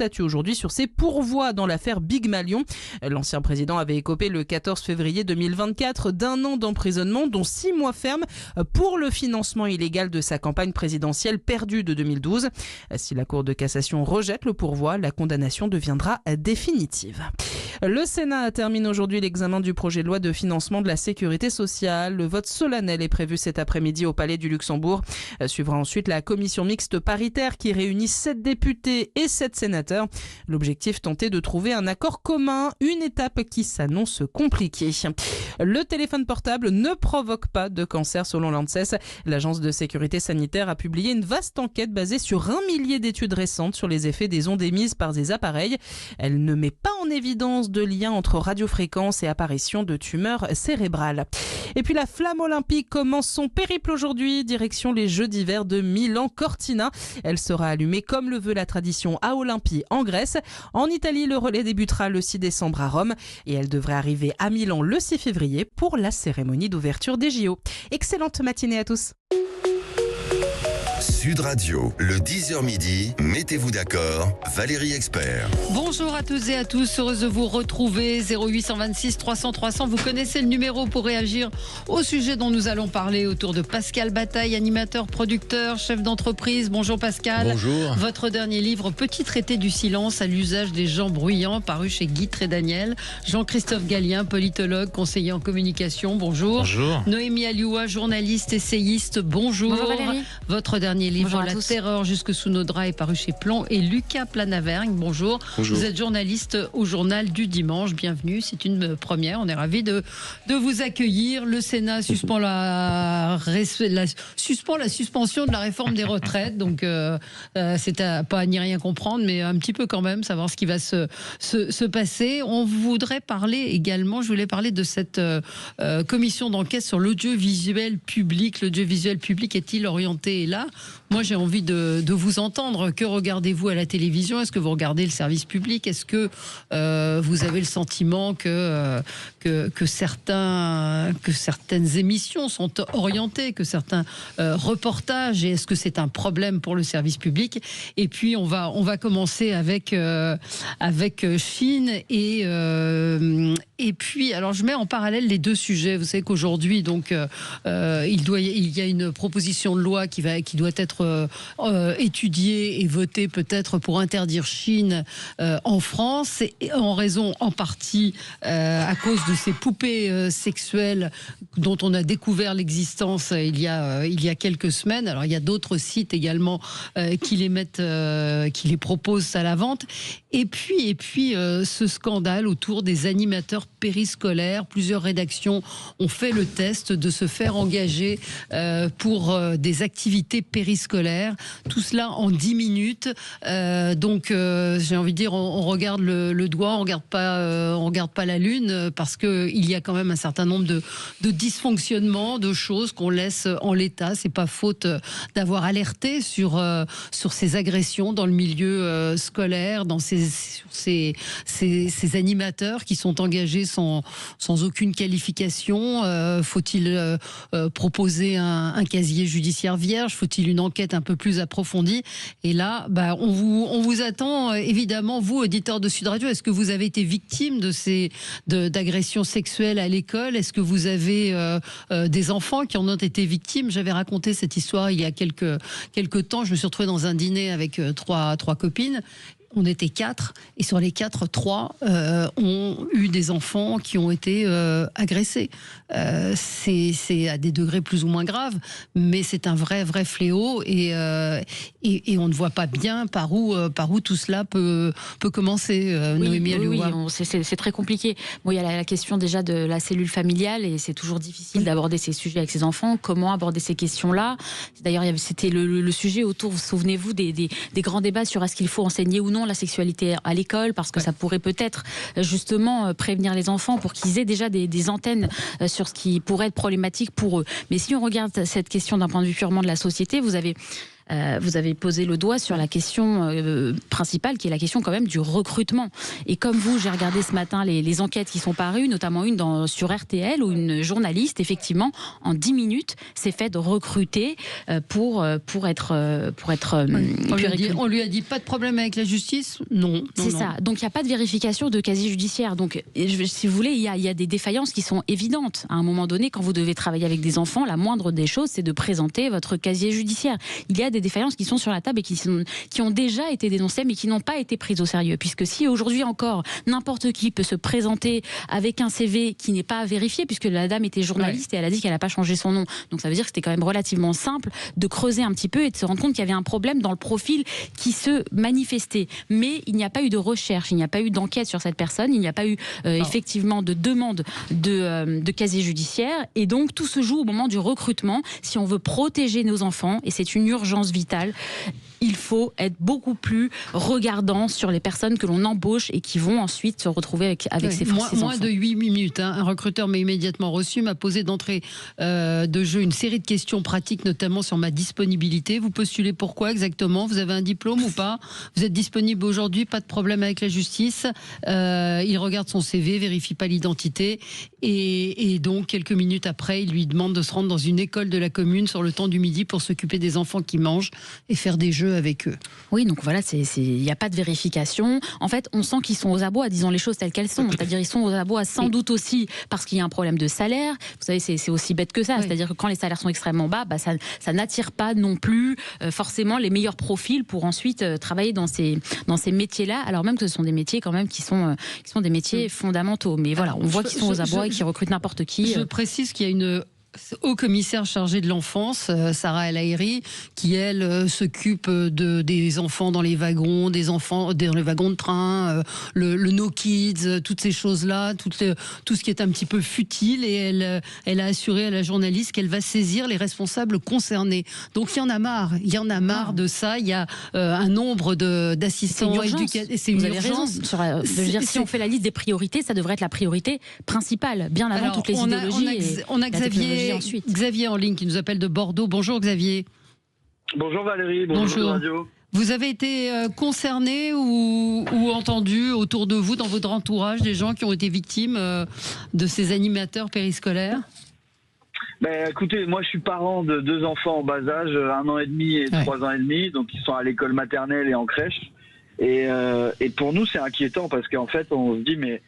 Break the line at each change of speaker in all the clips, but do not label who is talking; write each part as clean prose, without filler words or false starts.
statue aujourd'hui sur ses pourvois dans l'affaire Big Malion. L'ancien président avait écopé le 14 février 2024 d'1 an d'emprisonnement, dont 6 mois ferme pour le financement illégal de sa campagne présidentielle perdue de 2012. Si la Cour de cassation rejette le pourvoi, la condamnation deviendra définitive. Le Sénat termine aujourd'hui l'examen du projet de loi de financement de la sécurité sociale. Le vote solennel est prévu cet après-midi au Palais du Luxembourg. Suivra ensuite la commission mixte paritaire qui réunit 7 députés et 7 sénateurs. L'objectif, tenter de trouver un accord commun, une étape qui s'annonce compliquée. Le téléphone portable ne provoque pas de cancer selon l'ANSES. L'agence de sécurité sanitaire a publié une vaste enquête basée sur 1 millier d'études récentes sur les effets des ondes émises par ces appareils. Elle ne met pas en évidence de lien entre radiofréquence et apparition de tumeurs cérébrales. Et puis la flamme olympique commence son périple aujourd'hui, direction les Jeux d'hiver de Milan-Cortina. Elle sera allumée comme le veut la tradition à Olympie en Grèce. En Italie, le relais débutera le 6 décembre à Rome et elle devrait arriver à Milan le 6 février pour la cérémonie d'ouverture des JO. Excellente matinée à tous.
Sud Radio, le 10h midi, mettez-vous d'accord, Valérie Expert.
Bonjour à toutes et à tous, heureuse de vous retrouver. 0826 300 300, vous connaissez le numéro pour réagir au sujet dont nous allons parler autour de Pascal Bataille, animateur, producteur, chef d'entreprise. Bonjour Pascal.
Bonjour.
Votre dernier livre, Petit traité du silence à l'usage des gens bruyants, paru chez Guy Trédaniel. Jean-Christophe Gallien, politologue, conseiller en communication. Bonjour.
Bonjour.
Noémie Alioua, journaliste, essayiste. Bonjour.
Bonjour Valérie.
Votre dernier livre, La terreur jusque sous nos draps, est paru chez Plomb. Et Lucas Planavergne, bonjour.
Bonjour.
Vous êtes journaliste au Journal du Dimanche. Bienvenue, c'est une première. On est ravis de vous accueillir. Le Sénat suspend la suspension de la réforme des retraites. Donc, c'est pas à n'y rien comprendre, mais un petit peu quand même, savoir ce qui va se passer. On voudrait parler également, je voulais parler de cette commission d'enquête sur l'audiovisuel public. L'audiovisuel public est-il orienté là? Moi, j'ai envie de vous entendre. Que regardez-vous à la télévision? Est-ce que vous regardez le service public? Est-ce que vous avez le sentiment que certaines émissions sont orientées, que certains reportages, et est-ce que c'est un problème pour le service public? Et puis, on va commencer avec Chine et puis, alors je mets en parallèle les deux sujets. Vous savez qu'aujourd'hui, donc, il y a une proposition de loi qui doit être étudiée et votée peut-être pour interdire Chine en France, et en raison en partie à cause de ces poupées sexuelles dont on a découvert l'existence il y a quelques semaines. Alors il y a d'autres sites également qui les proposent à la vente. Et puis ce scandale autour des animateurs périscolaires. Plusieurs rédactions ont fait le test de se faire engager pour des activités périscolaires. Tout cela en 10 minutes. Donc j'ai envie de dire, on regarde le doigt, on regarde pas la lune, parce que il y a quand même un certain nombre de dysfonctionnements, de choses qu'on laisse en l'état. C'est pas faute d'avoir alerté sur ces agressions dans le milieu scolaire, sur ces animateurs qui sont engagés sans aucune qualification. Faut-il proposer un casier judiciaire vierge? Faut-il une enquête un peu plus approfondie? Et là, on vous attend, évidemment, vous, auditeurs de Sud Radio. Est-ce que vous avez été victime d'agressions sexuelles à l'école? Est-ce que vous avez des enfants qui en ont été victimes? J'avais raconté cette histoire il y a quelques temps. Je me suis retrouvée dans un dîner avec trois copines. On était 4, et sur les 4, 3 ont eu des enfants qui ont été agressés. C'est à des degrés plus ou moins graves, mais c'est un vrai fléau, et on ne voit pas bien par où tout cela peut commencer. Noémie Alioua.
C'est très compliqué. Bon, il y a la question déjà de la cellule familiale, et c'est toujours difficile d'aborder ces sujets avec ses enfants. Comment aborder ces questions-là? D'ailleurs, c'était le sujet autour, souvenez-vous, des grands débats sur est-ce qu'il faut enseigner ou non la sexualité à l'école, parce que ça pourrait peut-être justement prévenir les enfants pour qu'ils aient déjà des antennes sur ce qui pourrait être problématique pour eux. Mais si on regarde cette question d'un point de vue purement de la société, vous avez vous avez posé le doigt sur la question principale, qui est la question quand même du recrutement. Et comme vous, j'ai regardé ce matin les enquêtes qui sont parues, notamment une sur RTL, où une journaliste, effectivement, en 10 minutes, s'est fait recruter pour être
on lui a dit pas de problème avec la justice. Non.
C'est ça. Donc il n'y a pas de vérification de casier judiciaire. Donc si vous voulez, il y a des défaillances qui sont évidentes. À un moment donné, quand vous devez travailler avec des enfants, la moindre des choses, c'est de présenter votre casier judiciaire. Il y a des défaillances qui sont sur la table et qui ont déjà été dénoncées, mais qui n'ont pas été prises au sérieux. Puisque si aujourd'hui encore, n'importe qui peut se présenter avec un CV qui n'est pas vérifié, puisque la dame était journaliste et elle a dit qu'elle n'a pas changé son nom. Donc ça veut dire que c'était quand même relativement simple de creuser un petit peu et de se rendre compte qu'il y avait un problème dans le profil qui se manifestait. Mais il n'y a pas eu de recherche, il n'y a pas eu d'enquête sur cette personne, il n'y a pas eu effectivement de demande de casier judiciaire. Et donc tout se joue au moment du recrutement. Si on veut protéger nos enfants, et c'est une urgence vitale, il faut être beaucoup plus regardant sur les personnes que l'on embauche et qui vont ensuite se retrouver avec ces enfants.
Moins de 8 minutes. Un recruteur m'a immédiatement reçu, m'a posé d'entrée de jeu une série de questions pratiques, notamment sur ma disponibilité. Vous postulez pourquoi exactement? Vous avez un diplôme ou pas? Vous êtes disponible aujourd'hui? Pas de problème avec la justice. Il regarde son CV, vérifie pas l'identité. Et donc, quelques minutes après, il lui demande de se rendre dans une école de la commune sur le temps du midi pour s'occuper des enfants qui mangent et faire des jeux avec eux.
Oui, donc voilà, il n'y a pas de vérification. En fait, on sent qu'ils sont aux abois, disons les choses telles qu'elles sont. C'est-à-dire ils sont aux abois sans doute aussi parce qu'il y a un problème de salaire. Vous savez, c'est aussi bête que ça. Oui. C'est-à-dire que quand les salaires sont extrêmement bas, ça n'attire pas non plus forcément les meilleurs profils pour ensuite travailler dans ces métiers-là, alors même que ce sont des métiers quand même qui sont des métiers fondamentaux. Mais voilà, on voit qu'ils sont aux abois et qu'ils recrutent n'importe qui.
Je précise qu'il y a une haut-commissaire chargée de l'enfance, Sarah El Haïry, qui elle s'occupe des enfants dans les wagons, des enfants dans les wagons de train, le No Kids, toutes ces choses-là, tout ce qui est un petit peu futile, et elle a assuré à la journaliste qu'elle va saisir les responsables concernés. Donc il y en a marre de ça. Il y a un nombre d'assistants éducatifs. C'est une urgence.
Si on fait la liste des priorités, ça devrait être la priorité principale, bien avant toutes les idéologies.
On a Xavier en ligne qui nous appelle de Bordeaux. Bonjour Xavier.
Bonjour Valérie, bonjour Radio.
Vous avez été concerné ou entendu autour de vous, dans votre entourage, des gens qui ont été victimes de ces animateurs périscolaires?
Écoutez, moi je suis parent de 2 enfants en bas âge, 1 an et demi et 3 ans et demi, donc ils sont à l'école maternelle et en crèche. Et pour nous c'est inquiétant parce qu'en fait on se dit mais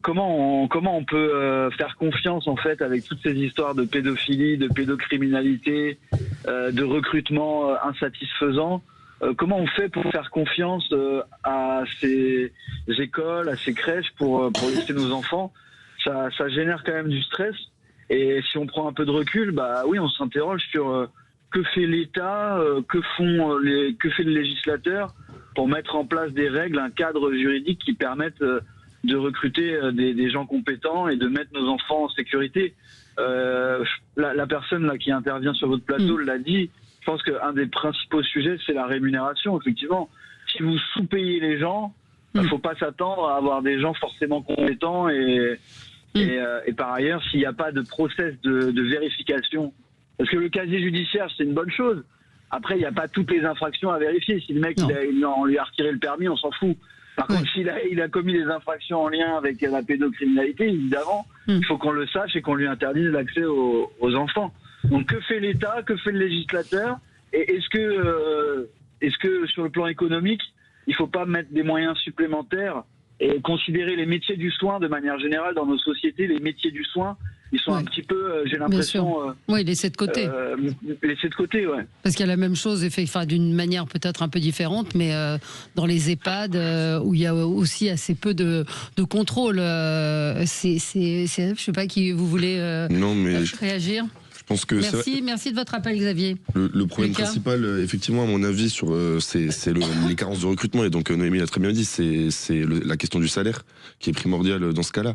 comment on peut faire confiance en fait avec toutes ces histoires de pédophilie, de pédocriminalité, de recrutement insatisfaisant. Comment on fait pour faire confiance à ces écoles, à ces crèches pour laisser nos enfants? Ça génère quand même du stress. Et si on prend un peu de recul, oui, on s'interroge sur que fait l'État, que fait le législateur pour mettre en place des règles, un cadre juridique qui permette de recruter des gens compétents et de mettre nos enfants en sécurité. La personne là qui intervient sur votre plateau l'a dit. Je pense qu'un des principaux sujets, c'est la rémunération, effectivement. Si vous sous-payez les gens, il ne faut pas s'attendre à avoir des gens forcément compétents. Et par ailleurs, s'il n'y a pas de process de vérification, parce que le casier judiciaire, c'est une bonne chose. Après, il n'y a pas toutes les infractions à vérifier. Si le mec, on lui a retiré le permis, on s'en fout. Par contre, s'il a commis des infractions en lien avec la pédocriminalité, évidemment, il faut qu'on le sache et qu'on lui interdise l'accès aux enfants. Donc, que fait l'État? Que fait le législateur? Et est-ce que sur le plan économique, il ne faut pas mettre des moyens supplémentaires et considérer les métiers du soin de manière générale dans nos sociétés? Les métiers du soin, ils sont un petit peu, j'ai l'impression...
laissés de côté.
Laissés de côté, ouais.
Parce qu'il y a la même chose, d'une manière peut-être un peu différente, mais dans les EHPAD, où il y a aussi assez peu de contrôle. Je ne sais pas qui vous voulez réagir.
Je pense que
merci de votre appel, Xavier.
Le problème principal, effectivement, à mon avis, c'est les carences de recrutement. Et donc, Noémie l'a très bien dit, c'est la question du salaire qui est primordiale dans ce cas-là.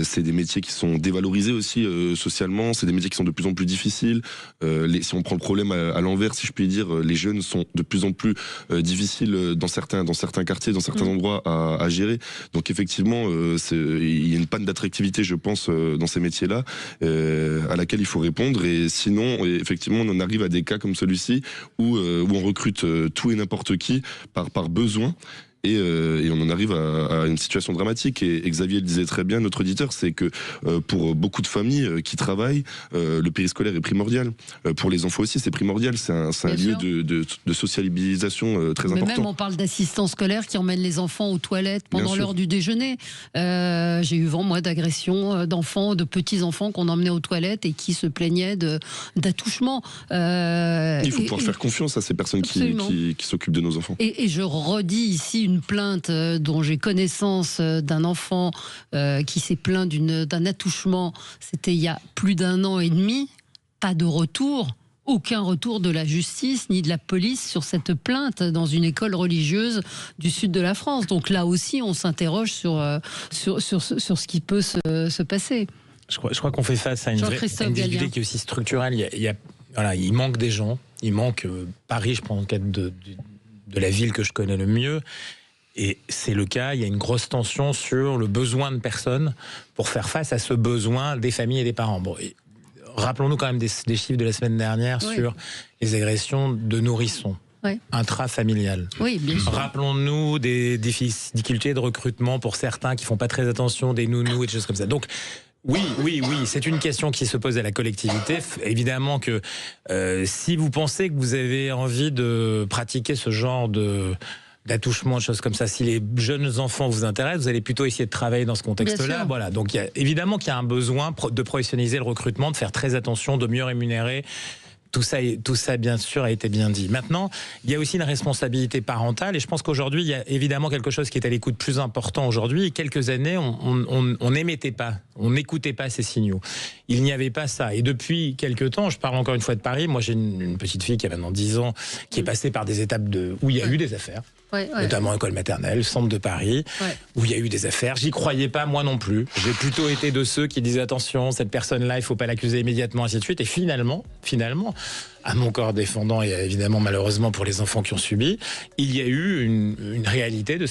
C'est des métiers qui sont dévalorisés aussi socialement. C'est des métiers qui sont de plus en plus difficiles. Si on prend le problème à l'envers, si je puis dire, les jeunes sont de plus en plus difficiles dans certains quartiers, dans certains endroits à gérer. Donc, effectivement, il y a une panne d'attractivité, je pense, dans ces métiers-là, à laquelle il faut faut répondre. Et sinon, effectivement, on en arrive à des cas comme celui-ci où on recrute tout et n'importe qui par besoin. Et on en arrive à une situation dramatique. Et Xavier le disait très bien, notre auditeur, c'est que pour beaucoup de familles qui travaillent, le périscolaire est primordial. Pour les enfants aussi, c'est primordial. C'est un lieu de socialisation très important.
Mais même on parle d'assistants scolaires qui emmènent les enfants aux toilettes pendant l'heure du déjeuner. J'ai eu vent, moi, d'agressions d'enfants, de petits-enfants qu'on emmenait aux toilettes et qui se plaignaient d'attouchements.
Il faut pouvoir faire confiance à ces personnes qui s'occupent de nos enfants.
Et je redis ici une plainte dont j'ai connaissance d'un enfant qui s'est plaint d'un attouchement. C'était il y a plus d'1 an et demi. Pas de retour. Aucun retour de la justice ni de la police sur cette plainte dans une école religieuse du sud de la France. Donc là aussi, on s'interroge sur ce qui peut se passer.
Je crois qu'on fait face à une difficulté qui est aussi structurelle. Il manque des gens. Il manque Paris, je prends le cas de la ville que je connais le mieux. Et c'est le cas, il y a une grosse tension sur le besoin de personnes pour faire face à ce besoin des familles et des parents. Bon, rappelons-nous quand même des chiffres de la semaine dernière sur les agressions de nourrissons. Intrafamiliales.
Oui, bien sûr.
Rappelons-nous des difficultés de recrutement pour certains qui font pas très attention, des nounous et des choses comme ça. Donc, oui, c'est une question qui se pose à la collectivité. Évidemment que si vous pensez que vous avez envie de pratiquer ce genre d'attouchement, de choses comme ça, si les jeunes enfants vous intéressent, vous allez plutôt essayer de travailler dans ce contexte-là. Voilà. Donc évidemment qu'il y a un besoin de professionnaliser le recrutement, de faire très attention, de mieux rémunérer. Tout ça, bien sûr, a été bien dit. Maintenant, il y a aussi une responsabilité parentale, et je pense qu'aujourd'hui, il y a évidemment quelque chose qui est à l'écoute plus important aujourd'hui. Il y a quelques années, on n'émettait pas, on n'écoutait pas ces signaux. Il n'y avait pas ça. Et depuis quelques temps, je parle encore une fois de Paris, moi j'ai une petite fille qui a maintenant 10 ans, qui est passée par des étapes où il y a eu des affaires. Notamment école maternelle, centre de Paris, où il y a eu des affaires. J'y croyais pas, moi non plus. J'ai plutôt été de ceux qui disaient attention, cette personne-là, il faut pas l'accuser immédiatement, ainsi de suite. Et finalement, à mon corps défendant, et évidemment malheureusement pour les enfants qui ont subi, il y a eu une réalité de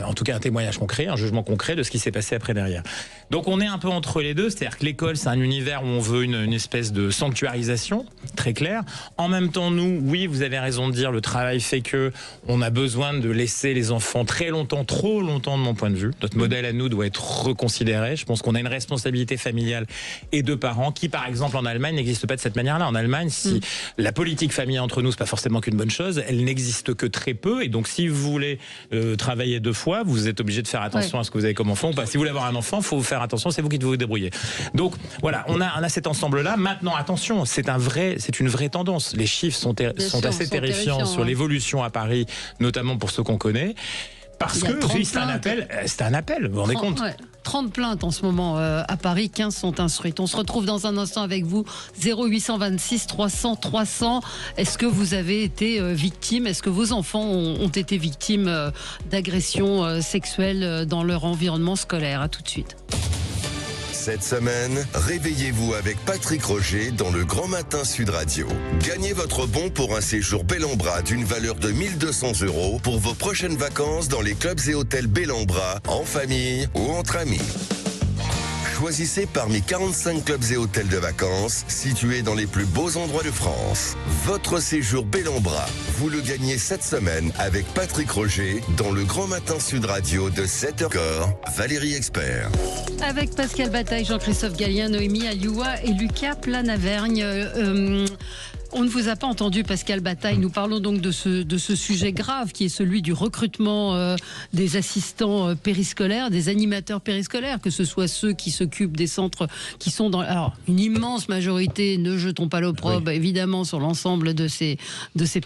en tout cas un témoignage concret, un jugement concret de ce qui s'est passé après derrière. Donc on est un peu entre les deux, c'est-à-dire que l'école c'est un univers où on veut une espèce de sanctuarisation, très claire. En même temps, nous, oui, vous avez raison de dire, le travail fait que on a besoin de laisser les enfants très longtemps, trop longtemps de mon point de vue. Notre modèle à nous doit être reconsidéré. Je pense qu'on a une responsabilité familiale et de parents qui, par exemple, en Allemagne, n'existe pas de cette manière-là. En Allemagne, si la politique familiale entre nous, c'est pas forcément qu'une bonne chose. Elle n'existe que très peu. Et donc, si vous voulez travailler 2 fois, vous êtes obligé de faire attention à ce que vous avez comme enfant. Si vous voulez avoir un enfant, il faut faire attention. C'est vous qui devez vous débrouiller. Donc, voilà, on a cet ensemble-là. Maintenant, attention, c'est une vraie tendance. Les chiffres sont assez terrifiants sur l'évolution à Paris, notamment pour ceux qu'on connaît. Parce que c'est un appel, vous vous rendez compte ?
30 plaintes en ce moment à Paris, 15 sont instruites. On se retrouve dans un instant avec vous, 0826 300 300. Est-ce que vous avez été victime ? Est-ce que vos enfants ont été victimes d'agressions sexuelles dans leur environnement scolaire ? À tout de suite.
Cette semaine, réveillez-vous avec Patrick Roger dans le Grand Matin Sud Radio. Gagnez votre bon pour un séjour Bellambra d'une valeur de 1 200 € pour vos prochaines vacances dans les clubs et hôtels Bellambra, en famille ou entre amis. Choisissez parmi 45 clubs et hôtels de vacances situés dans les plus beaux endroits de France. Votre séjour Bellambra, vous le gagnez cette semaine avec Patrick Roger dans le Grand Matin Sud Radio de 7h. Valérie Expert.
Avec Pascal Bataille, Jean-Christophe Gallien, Noémie Alioua et Lucas Planavergne. On ne vous a pas entendu, Pascal Bataille. Nous parlons donc de ce sujet grave qui est celui du recrutement des assistants périscolaires, des animateurs périscolaires, que ce soit ceux qui s'occupent des centres qui sont dans... Alors, une immense majorité, ne jetons pas l'opprobre, évidemment, sur l'ensemble de ces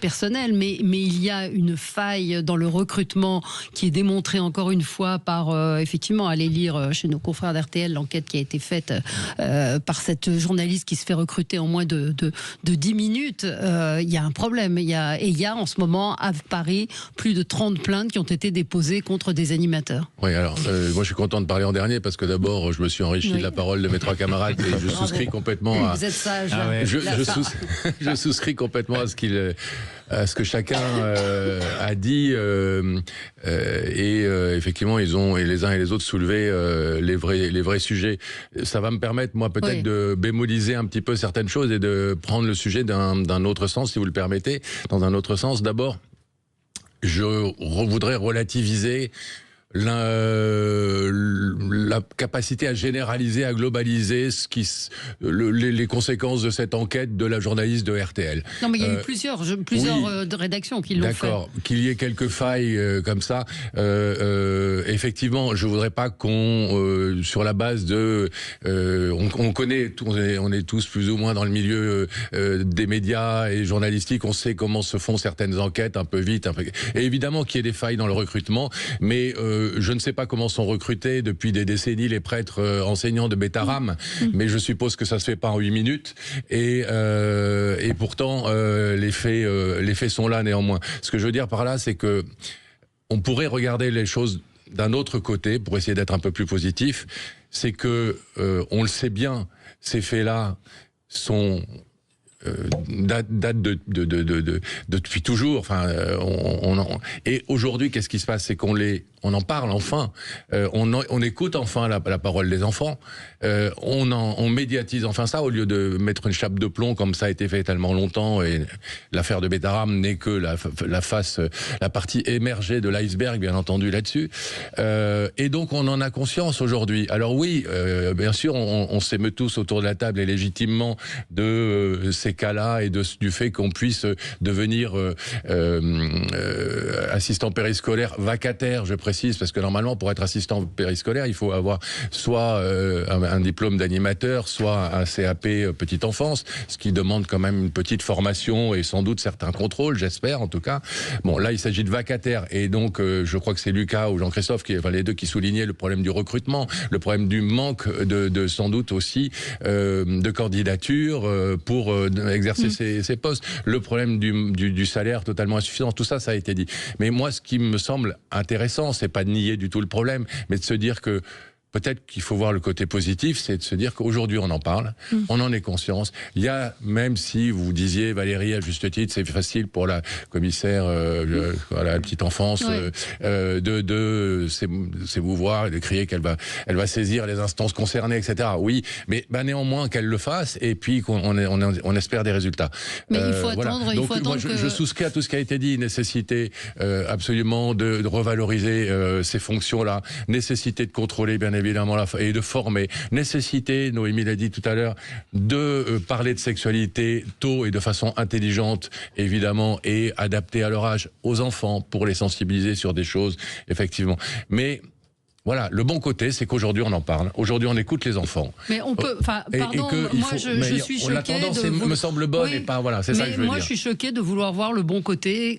personnels, mais il y a une faille dans le recrutement qui est démontrée encore une fois par, effectivement, aller lire chez nos confrères d'RTL l'enquête qui a été faite par cette journaliste qui se fait recruter en moins de 10 minutes. Il y a un problème. Il y a en ce moment à Paris plus de 30 plaintes qui ont été déposées contre des animateurs.
Oui, alors moi je suis content de parler en dernier parce que d'abord je me suis enrichi de la parole de mes 3 camarades et je souscris complètement à...
Vous êtes sage.
Je souscris complètement à ce à ce que chacun a dit et effectivement ils ont et les uns et les autres soulevé les vrais sujets. Ça va me permettre moi peut-être de bémoliser un petit peu certaines choses et de prendre le sujet d'un autre sens, si vous le permettez, dans un autre sens. D'abord, je voudrais relativiser la capacité à généraliser, à globaliser les conséquences de cette enquête de la journaliste de RTL.
Non, mais il y a eu plusieurs rédactions qui l'ont fait. D'accord,
qu'il y ait quelques failles comme ça. Effectivement, je voudrais pas qu'on, sur la base de, on connaît, on est tous plus ou moins dans le milieu des médias et journalistiques. On sait comment se font certaines enquêtes un peu vite. Et évidemment qu'il y ait des failles dans le recrutement, mais je ne sais pas comment sont recrutés depuis des décennies les prêtres enseignants de Beth-Aram, mais je suppose que ça se fait pas en 8 minutes. Et pourtant, les faits sont là néanmoins. Ce que je veux dire par là, c'est que on pourrait regarder les choses d'un autre côté pour essayer d'être un peu plus positif. C'est que on le sait bien, ces faits-là sont date depuis toujours. Enfin, et aujourd'hui, qu'est-ce qui se passe? C'est qu'on en parle enfin. On écoute enfin la parole des enfants. On médiatise enfin ça au lieu de mettre une chape de plomb comme ça a été fait tellement longtemps. Et l'affaire de Beth-Aram n'est que la partie émergée de l'iceberg, bien entendu, là-dessus. Et donc, on en a conscience aujourd'hui. Alors oui, bien sûr, on s'émeut tous autour de la table et légitimement de ces cas-là et du fait qu'on puisse devenir assistant périscolaire vacataire, je précise, parce que normalement, pour être assistant périscolaire, il faut avoir soit un diplôme d'animateur, soit un CAP petite enfance, ce qui demande quand même une petite formation et sans doute certains contrôles, j'espère en tout cas. Bon, là, il s'agit de vacataire, et donc je crois que c'est Lucas ou Jean-Christophe, les deux qui soulignaient le problème du recrutement, le problème du manque de sans doute aussi de candidature pour exercer ces postes, le problème du salaire totalement insuffisant, tout ça, ça a été dit. Mais moi, ce qui me semble intéressant, c'est pas de nier du tout le problème, mais de se dire que peut-être qu'il faut voir le côté positif, c'est de se dire qu'aujourd'hui on en parle, on en est conscience. Il y a, même si vous disiez, Valérie, à juste titre, c'est facile pour la commissaire à la petite enfance c'est vous voir et de crier qu'elle va saisir les instances concernées, etc. Oui, mais néanmoins qu'elle le fasse et puis qu'on espère des résultats.
Mais il faut attendre.
Donc moi, je souscris à tout ce qui a été dit. Nécessité absolument de revaloriser ces fonctions-là, nécessité de contrôler bien évidemment et de former, nécessité, Noémie l'a dit tout à l'heure, de parler de sexualité tôt et de façon intelligente, évidemment, et adaptée à leur âge aux enfants pour les sensibiliser sur des choses, effectivement. Mais voilà, le bon côté, c'est qu'aujourd'hui on en parle. Aujourd'hui, on écoute les enfants.
Mais on peut, pardon, moi je suis choquée.
La tendance me semble bonne, et pas voilà, c'est ça que je veux dire.
Moi, je suis choquée de vouloir voir le bon côté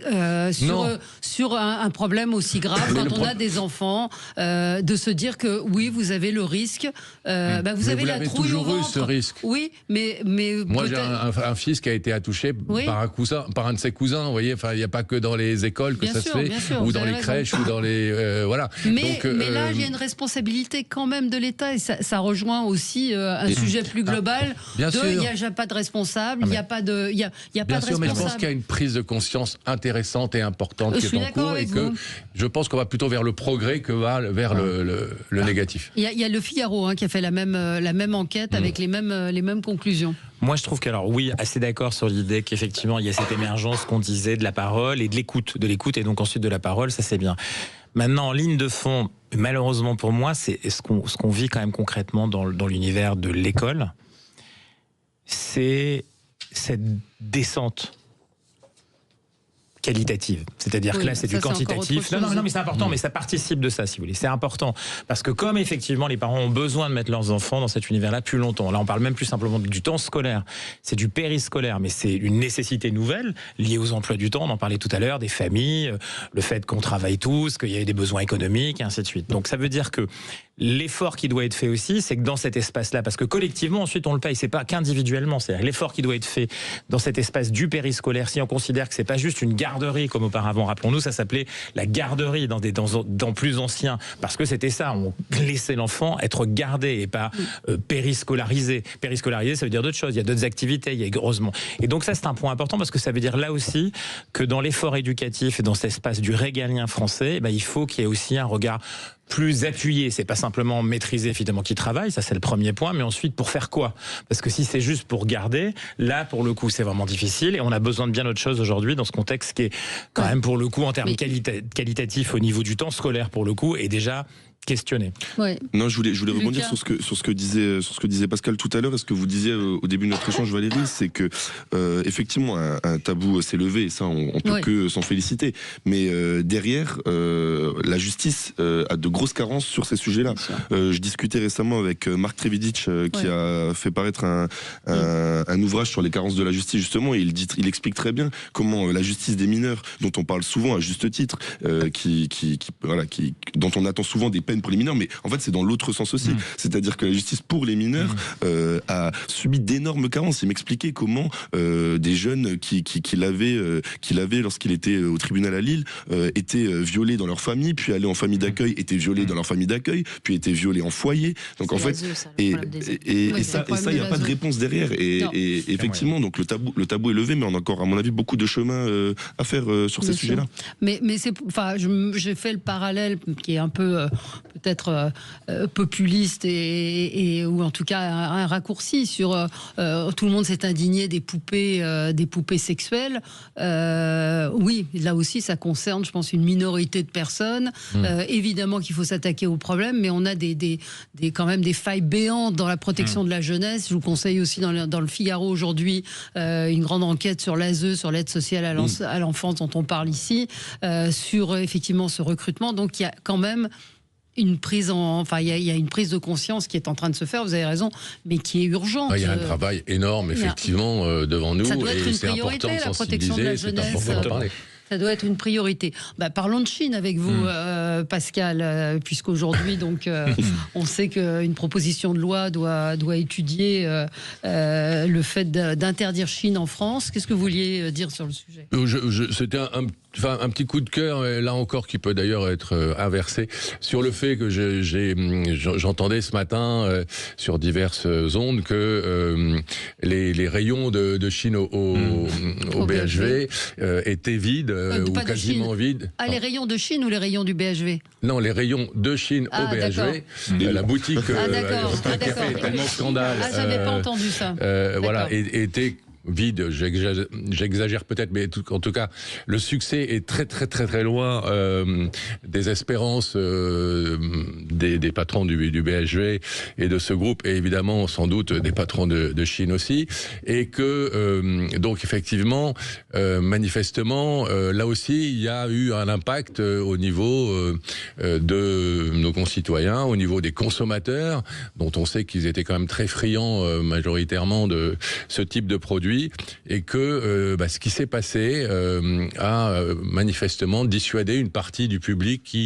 sur un problème aussi grave quand on a des enfants, de se dire que oui, vous avez le risque, vous avez la trouille au ventre. Vous l'avez toujours eu ce risque. Oui, mais
moi j'ai un fils qui a été attouché par un de ses cousins. Vous voyez, enfin, il n'y a pas que dans les écoles que ça se fait, ou dans les crèches, ou dans les voilà.
Mais là, il y a une responsabilité quand même de l'État, et ça rejoint aussi un sujet plus global. Il n'y a pas de responsable, il n'y a pas de responsable.
Mais je pense qu'il y a une prise de conscience intéressante et importante qui est en cours, et que je pense qu'on va plutôt vers le progrès que vers le négatif.
Il y a Le Figaro qui a fait la même enquête avec les mêmes conclusions.
Moi, je trouve oui, assez d'accord sur l'idée qu'effectivement, il y a cette émergence qu'on disait de la parole et de l'écoute, et donc ensuite de la parole, ça c'est bien. Maintenant, en ligne de fond, malheureusement pour moi, c'est ce qu'on vit quand même concrètement dans l'univers de l'école, c'est cette descente qualitative. C'est-à-dire que là, c'est du quantitatif. Non, mais c'est important, mais ça participe de ça, si vous voulez. C'est important. Parce que comme effectivement, les parents ont besoin de mettre leurs enfants dans cet univers-là plus longtemps. Là, on parle même plus simplement du temps scolaire. C'est du périscolaire, mais c'est une nécessité nouvelle liée aux emplois du temps. On en parlait tout à l'heure, des familles, le fait qu'on travaille tous, qu'il y a des besoins économiques, et ainsi de suite. Donc ça veut dire que l'effort qui doit être fait aussi, c'est que dans cet espace-là, parce que collectivement, ensuite, on le paye, c'est pas qu'individuellement. C'est-à-dire l'effort qui doit être fait dans cet espace du périscolaire, si on considère que c'est pas juste une garde garderie comme auparavant. Rappelons-nous, ça s'appelait la garderie dans plus anciens, parce que c'était ça, on laissait l'enfant être gardé et pas périscolarisé. Périscolarisé, ça veut dire d'autres choses, il y a d'autres activités, il y a heureusement. Et donc ça, c'est un point important, parce que ça veut dire là aussi que dans l'effort éducatif et dans cet espace du régalien français, il faut qu'il y ait aussi un regard plus appuyé. C'est pas simplement maîtriser évidemment qui travaille, ça c'est le premier point, mais ensuite pour faire quoi? Parce que si c'est juste pour garder, là pour le coup c'est vraiment difficile, et on a besoin de bien autre chose aujourd'hui dans ce contexte qui est quand même pour le coup en termes qualitatifs au niveau du temps scolaire pour le coup est déjà questionné.
Ouais.
Non, je voulais rebondir sur ce que disait Pascal tout à l'heure, et ce que vous disiez au début de notre échange, Valérie, c'est que effectivement un tabou s'est levé, et ça on peut que s'en féliciter, mais derrière la justice a de grosses carences sur ces sujets-là. Je discutais récemment avec Marc Trevidic qui a fait paraître un ouvrage sur les carences de la justice justement, et il explique très bien comment la justice des mineurs, dont on parle souvent à juste titre, dont on attend souvent des peines pour les mineurs, mais en fait c'est dans l'autre sens aussi. C'est-à-dire que la justice pour les mineurs a subi d'énormes carences. Il m'expliquait comment des jeunes qui l'avaient lorsqu'il était au tribunal à Lille étaient violés dans leur famille, puis allaient en famille d'accueil, étaient violés dans leur famille d'accueil, puis étaient violés en foyer. Donc en fait, ça, il n'y a pas de réponse derrière. Et effectivement, donc le tabou est levé, mais on a encore, à mon avis, beaucoup de chemin à faire sur ces sujets-là.
Mais c'est, enfin, j'ai fait le parallèle qui est un peu peut-être populiste ou en tout cas un raccourci sur tout le monde s'est indigné des poupées sexuelles. Oui, là aussi ça concerne, je pense, une minorité de personnes. Évidemment qu'il faut s'attaquer au problème, mais on a quand même des failles béantes dans la protection de la jeunesse. Je vous conseille aussi dans le Figaro aujourd'hui une grande enquête sur l'ASE, sur l'aide sociale à l'enfance dont on parle ici, sur effectivement ce recrutement. Donc il y a quand même il y a une prise de conscience qui est en train de se faire, vous avez raison, mais qui est urgente.
Il y a un travail énorme, effectivement, devant nous,
ça doit être
et
une
c'est
priorité,
important de
la protection de la
sensibiliser, c'est
jeunesse.
important d'en parler.
Ça doit être une priorité. Parlons de Chine avec vous, Pascal, puisqu'aujourd'hui, donc, on sait qu'une proposition de loi doit étudier le fait d'interdire Chine en France. Qu'est-ce que vous vouliez dire sur le sujet?
C'était un petit coup de cœur, là encore, qui peut d'ailleurs être inversé, sur le fait que j'entendais ce matin sur diverses ondes que les rayons de Chine au BHV étaient vides ou quasiment vides.
Ah, les rayons de Chine ou les rayons du BHV?
Non, les rayons de Chine au BHV, la boutique qui a fait tellement scandale.
Ah, j'avais pas entendu ça.
Voilà, était vide, j'exagère peut-être, mais en tout cas, le succès est très très très très loin des espérances des patrons du BHV et de ce groupe, et évidemment sans doute des patrons de Chine aussi, et que donc effectivement, manifestement, là aussi, il y a eu un impact au niveau de nos concitoyens, au niveau des consommateurs, dont on sait qu'ils étaient quand même très friands majoritairement de ce type de produit. Et que ce qui s'est passé a manifestement dissuadé une partie du public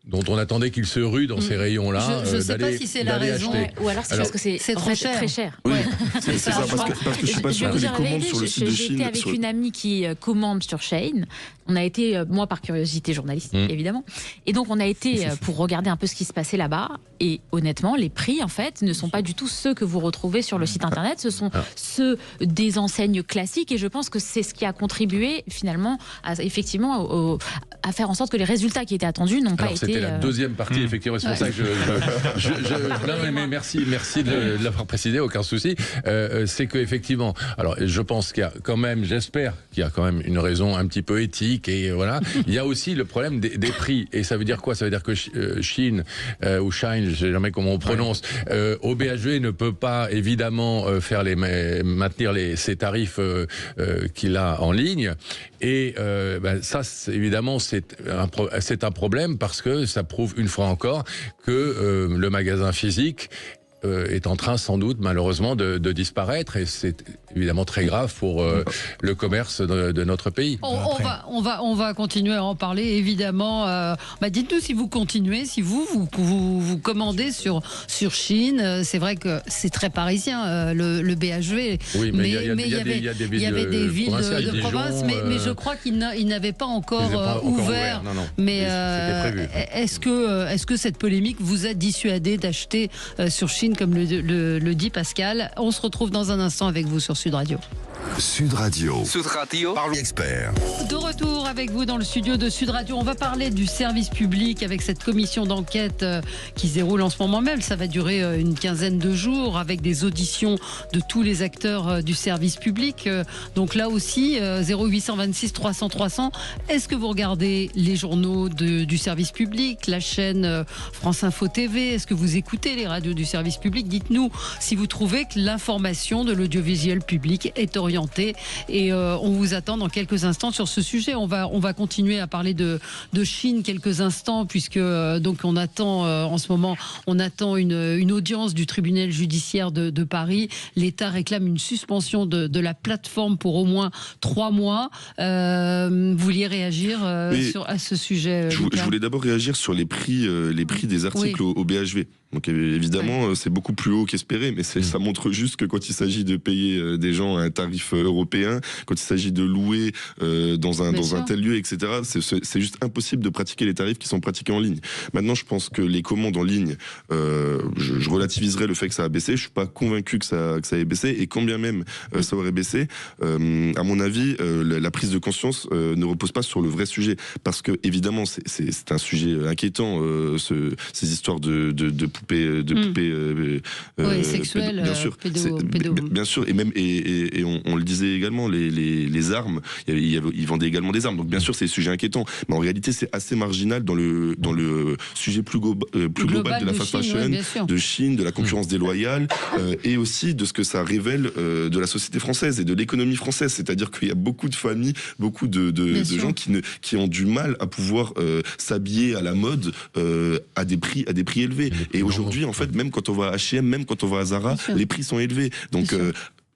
dont on attendait qu'il se rue dans ces rayons-là.
Je ne sais pas si c'est la raison.
Ou alors c'est parce que c'est
trop
cher. Très cher.
Oui, c'est ça, parce que je suis pas sûr que les commandes sur le site de Chine...
J'étais avec une amie qui commande sur Shein. On a été, moi par curiosité journalistique évidemment, et donc on a été pour regarder un peu ce qui se passait là-bas, et honnêtement les prix en fait ne sont pas du tout ceux que vous retrouvez sur le site internet, ce sont ceux des enseignes classiques, et je pense que c'est ce qui a contribué finalement à faire en sorte que les résultats qui étaient attendus n'ont pas été...
C'était la deuxième partie, effectivement, c'est pour ça que non, mais merci de l'avoir précisé, aucun souci. C'est que effectivement, alors je pense qu'il y a quand même, j'espère qu'il y a quand même une raison un petit peu éthique, et voilà. Il y a aussi le problème des prix, et ça veut dire quoi? Ça veut dire que Chine ou Shine, je sais jamais comment on prononce, au BHV ne peut pas évidemment maintenir ses tarifs qu'il a en ligne, et ça évidemment c'est un problème, parce que ça prouve une fois encore que le magasin physique est en train sans doute malheureusement de disparaître et c'est évidemment très grave pour le commerce de notre pays.
On va continuer à en parler évidemment. Dites-nous si vous continuez, si vous commandez sur Chine. C'est vrai que c'est très parisien le BHV.
Oui, mais il y avait des villes
de province, mais je crois qu'ils n'avaient pas encore ouvert.
Non.
Mais
c'était prévu.
est-ce que cette polémique vous a dissuadé d'acheter sur Chine, comme le dit Pascal? On se retrouve dans un instant avec vous sur Sud Radio.
Sud Radio.
Sud Radio.
Parlons expert.
De retour avec vous dans le studio de Sud Radio. On va parler du service public avec cette commission d'enquête qui se déroule en ce moment même. Ça va durer une quinzaine de jours avec des auditions de tous les acteurs du service public. Donc là aussi, 0826 300 300. Est-ce que vous regardez les journaux du service public, la chaîne France Info TV? Est-ce que vous écoutez les radios du service public? Dites-nous si vous trouvez que l'information de l'audiovisuel public est orientée. Et on vous attend dans quelques instants sur ce sujet. On va continuer à parler de Chine quelques instants, puisque donc on attend en ce moment, on attend une audience du tribunal judiciaire de Paris. L'État réclame une suspension de la plateforme pour au moins 3 mois. Vous vouliez réagir à ce sujet?
Je voulais d'abord réagir sur les prix des articles au BHV. Donc évidemment, c'est beaucoup plus haut qu'espéré, mais ça montre juste que quand il s'agit de payer des gens à un tarif européen, quand il s'agit de louer dans un tel lieu, etc., c'est juste impossible de pratiquer les tarifs qui sont pratiqués en ligne. Maintenant, je pense que les commandes en ligne, je relativiserai le fait que ça a baissé. Je suis pas convaincu que ça ait baissé, et quand bien même ça aurait baissé, à mon avis, la prise de conscience ne repose pas sur le vrai sujet, parce que évidemment, c'est un sujet inquiétant, ces histoires de poupées
sexuelles,
bien sûr, bien sûr, et on le disait également, les armes, ils vendaient également des armes, donc bien sûr c'est des sujets inquiétants, mais en réalité c'est assez marginal dans le sujet plus global de la fast fashion, de Chine, de la concurrence déloyale, et aussi de ce que ça révèle de la société française et de l'économie française, c'est-à-dire qu'il y a beaucoup de familles, beaucoup de gens qui ont du mal à pouvoir s'habiller à la mode à des prix élevés. Et aujourd'hui, en fait, même quand on va à H&M, même quand on va à Zara, les prix sont élevés. Donc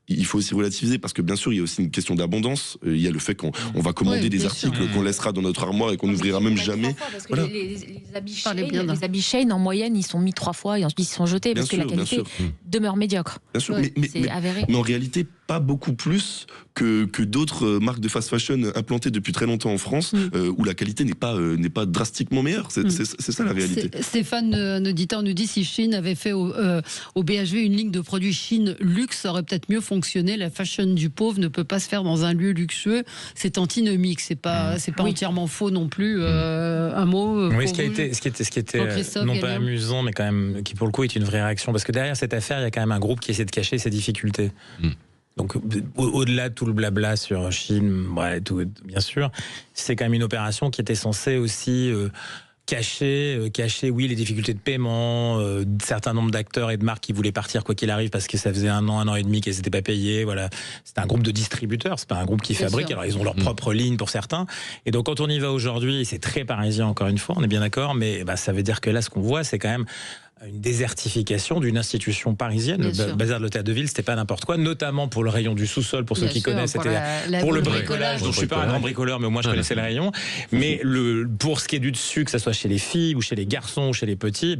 il faut aussi relativiser, parce que bien sûr il y a aussi une question d'abondance. Il y a le fait qu'on va commander des articles qu'on laissera dans notre armoire et qu'on n'ouvrira même jamais.
Voilà. Les habits Shein en moyenne ils sont mis 3 fois et ensuite ils sont jetés parce que la qualité demeure médiocre.
Bien sûr,
c'est avéré.
Mais en réalité pas beaucoup plus que d'autres marques de fast fashion implantées depuis très longtemps en France, où la qualité n'est pas drastiquement meilleure. C'est ça la réalité.
Stéphane, un auditeur, nous dit si Chine avait fait au BHV une ligne de produits Chine luxe, ça aurait peut-être mieux fonctionné. La fashion du pauvre ne peut pas se faire dans un lieu luxueux. C'est antinomique. C'est pas entièrement faux non plus. Un mot.
Oui, ce qui était non pas amusant, mais quand même qui pour le coup est une vraie réaction, parce que derrière cette affaire, il y a quand même un groupe qui essaie de cacher ses difficultés. Donc, au-delà de tout le blabla sur Chine, bien sûr, c'est quand même une opération qui était censée aussi cacher, oui, les difficultés de paiement, certains nombres d'acteurs et de marques qui voulaient partir quoi qu'il arrive parce que ça faisait 1 an et demi qu'elles n'étaient pas payées. Voilà, c'est un groupe de distributeurs, c'est pas un groupe qui fabrique. Alors ils ont leur propre ligne pour certains. Et donc quand on y va aujourd'hui, c'est très parisien encore une fois, on est bien d'accord, mais ça veut dire que là, ce qu'on voit, c'est quand même une désertification d'une institution parisienne. Le bazar de l'Hôtel de Ville, c'était pas n'importe quoi, notamment pour le rayon du sous-sol, pour ceux qui connaissent, c'était pour le bricolage. Donc je suis pas un grand bricoleur, mais au moins je connaissais le rayon. Mais pour ce qui est du dessus, que ça soit chez les filles ou chez les garçons ou chez les petits,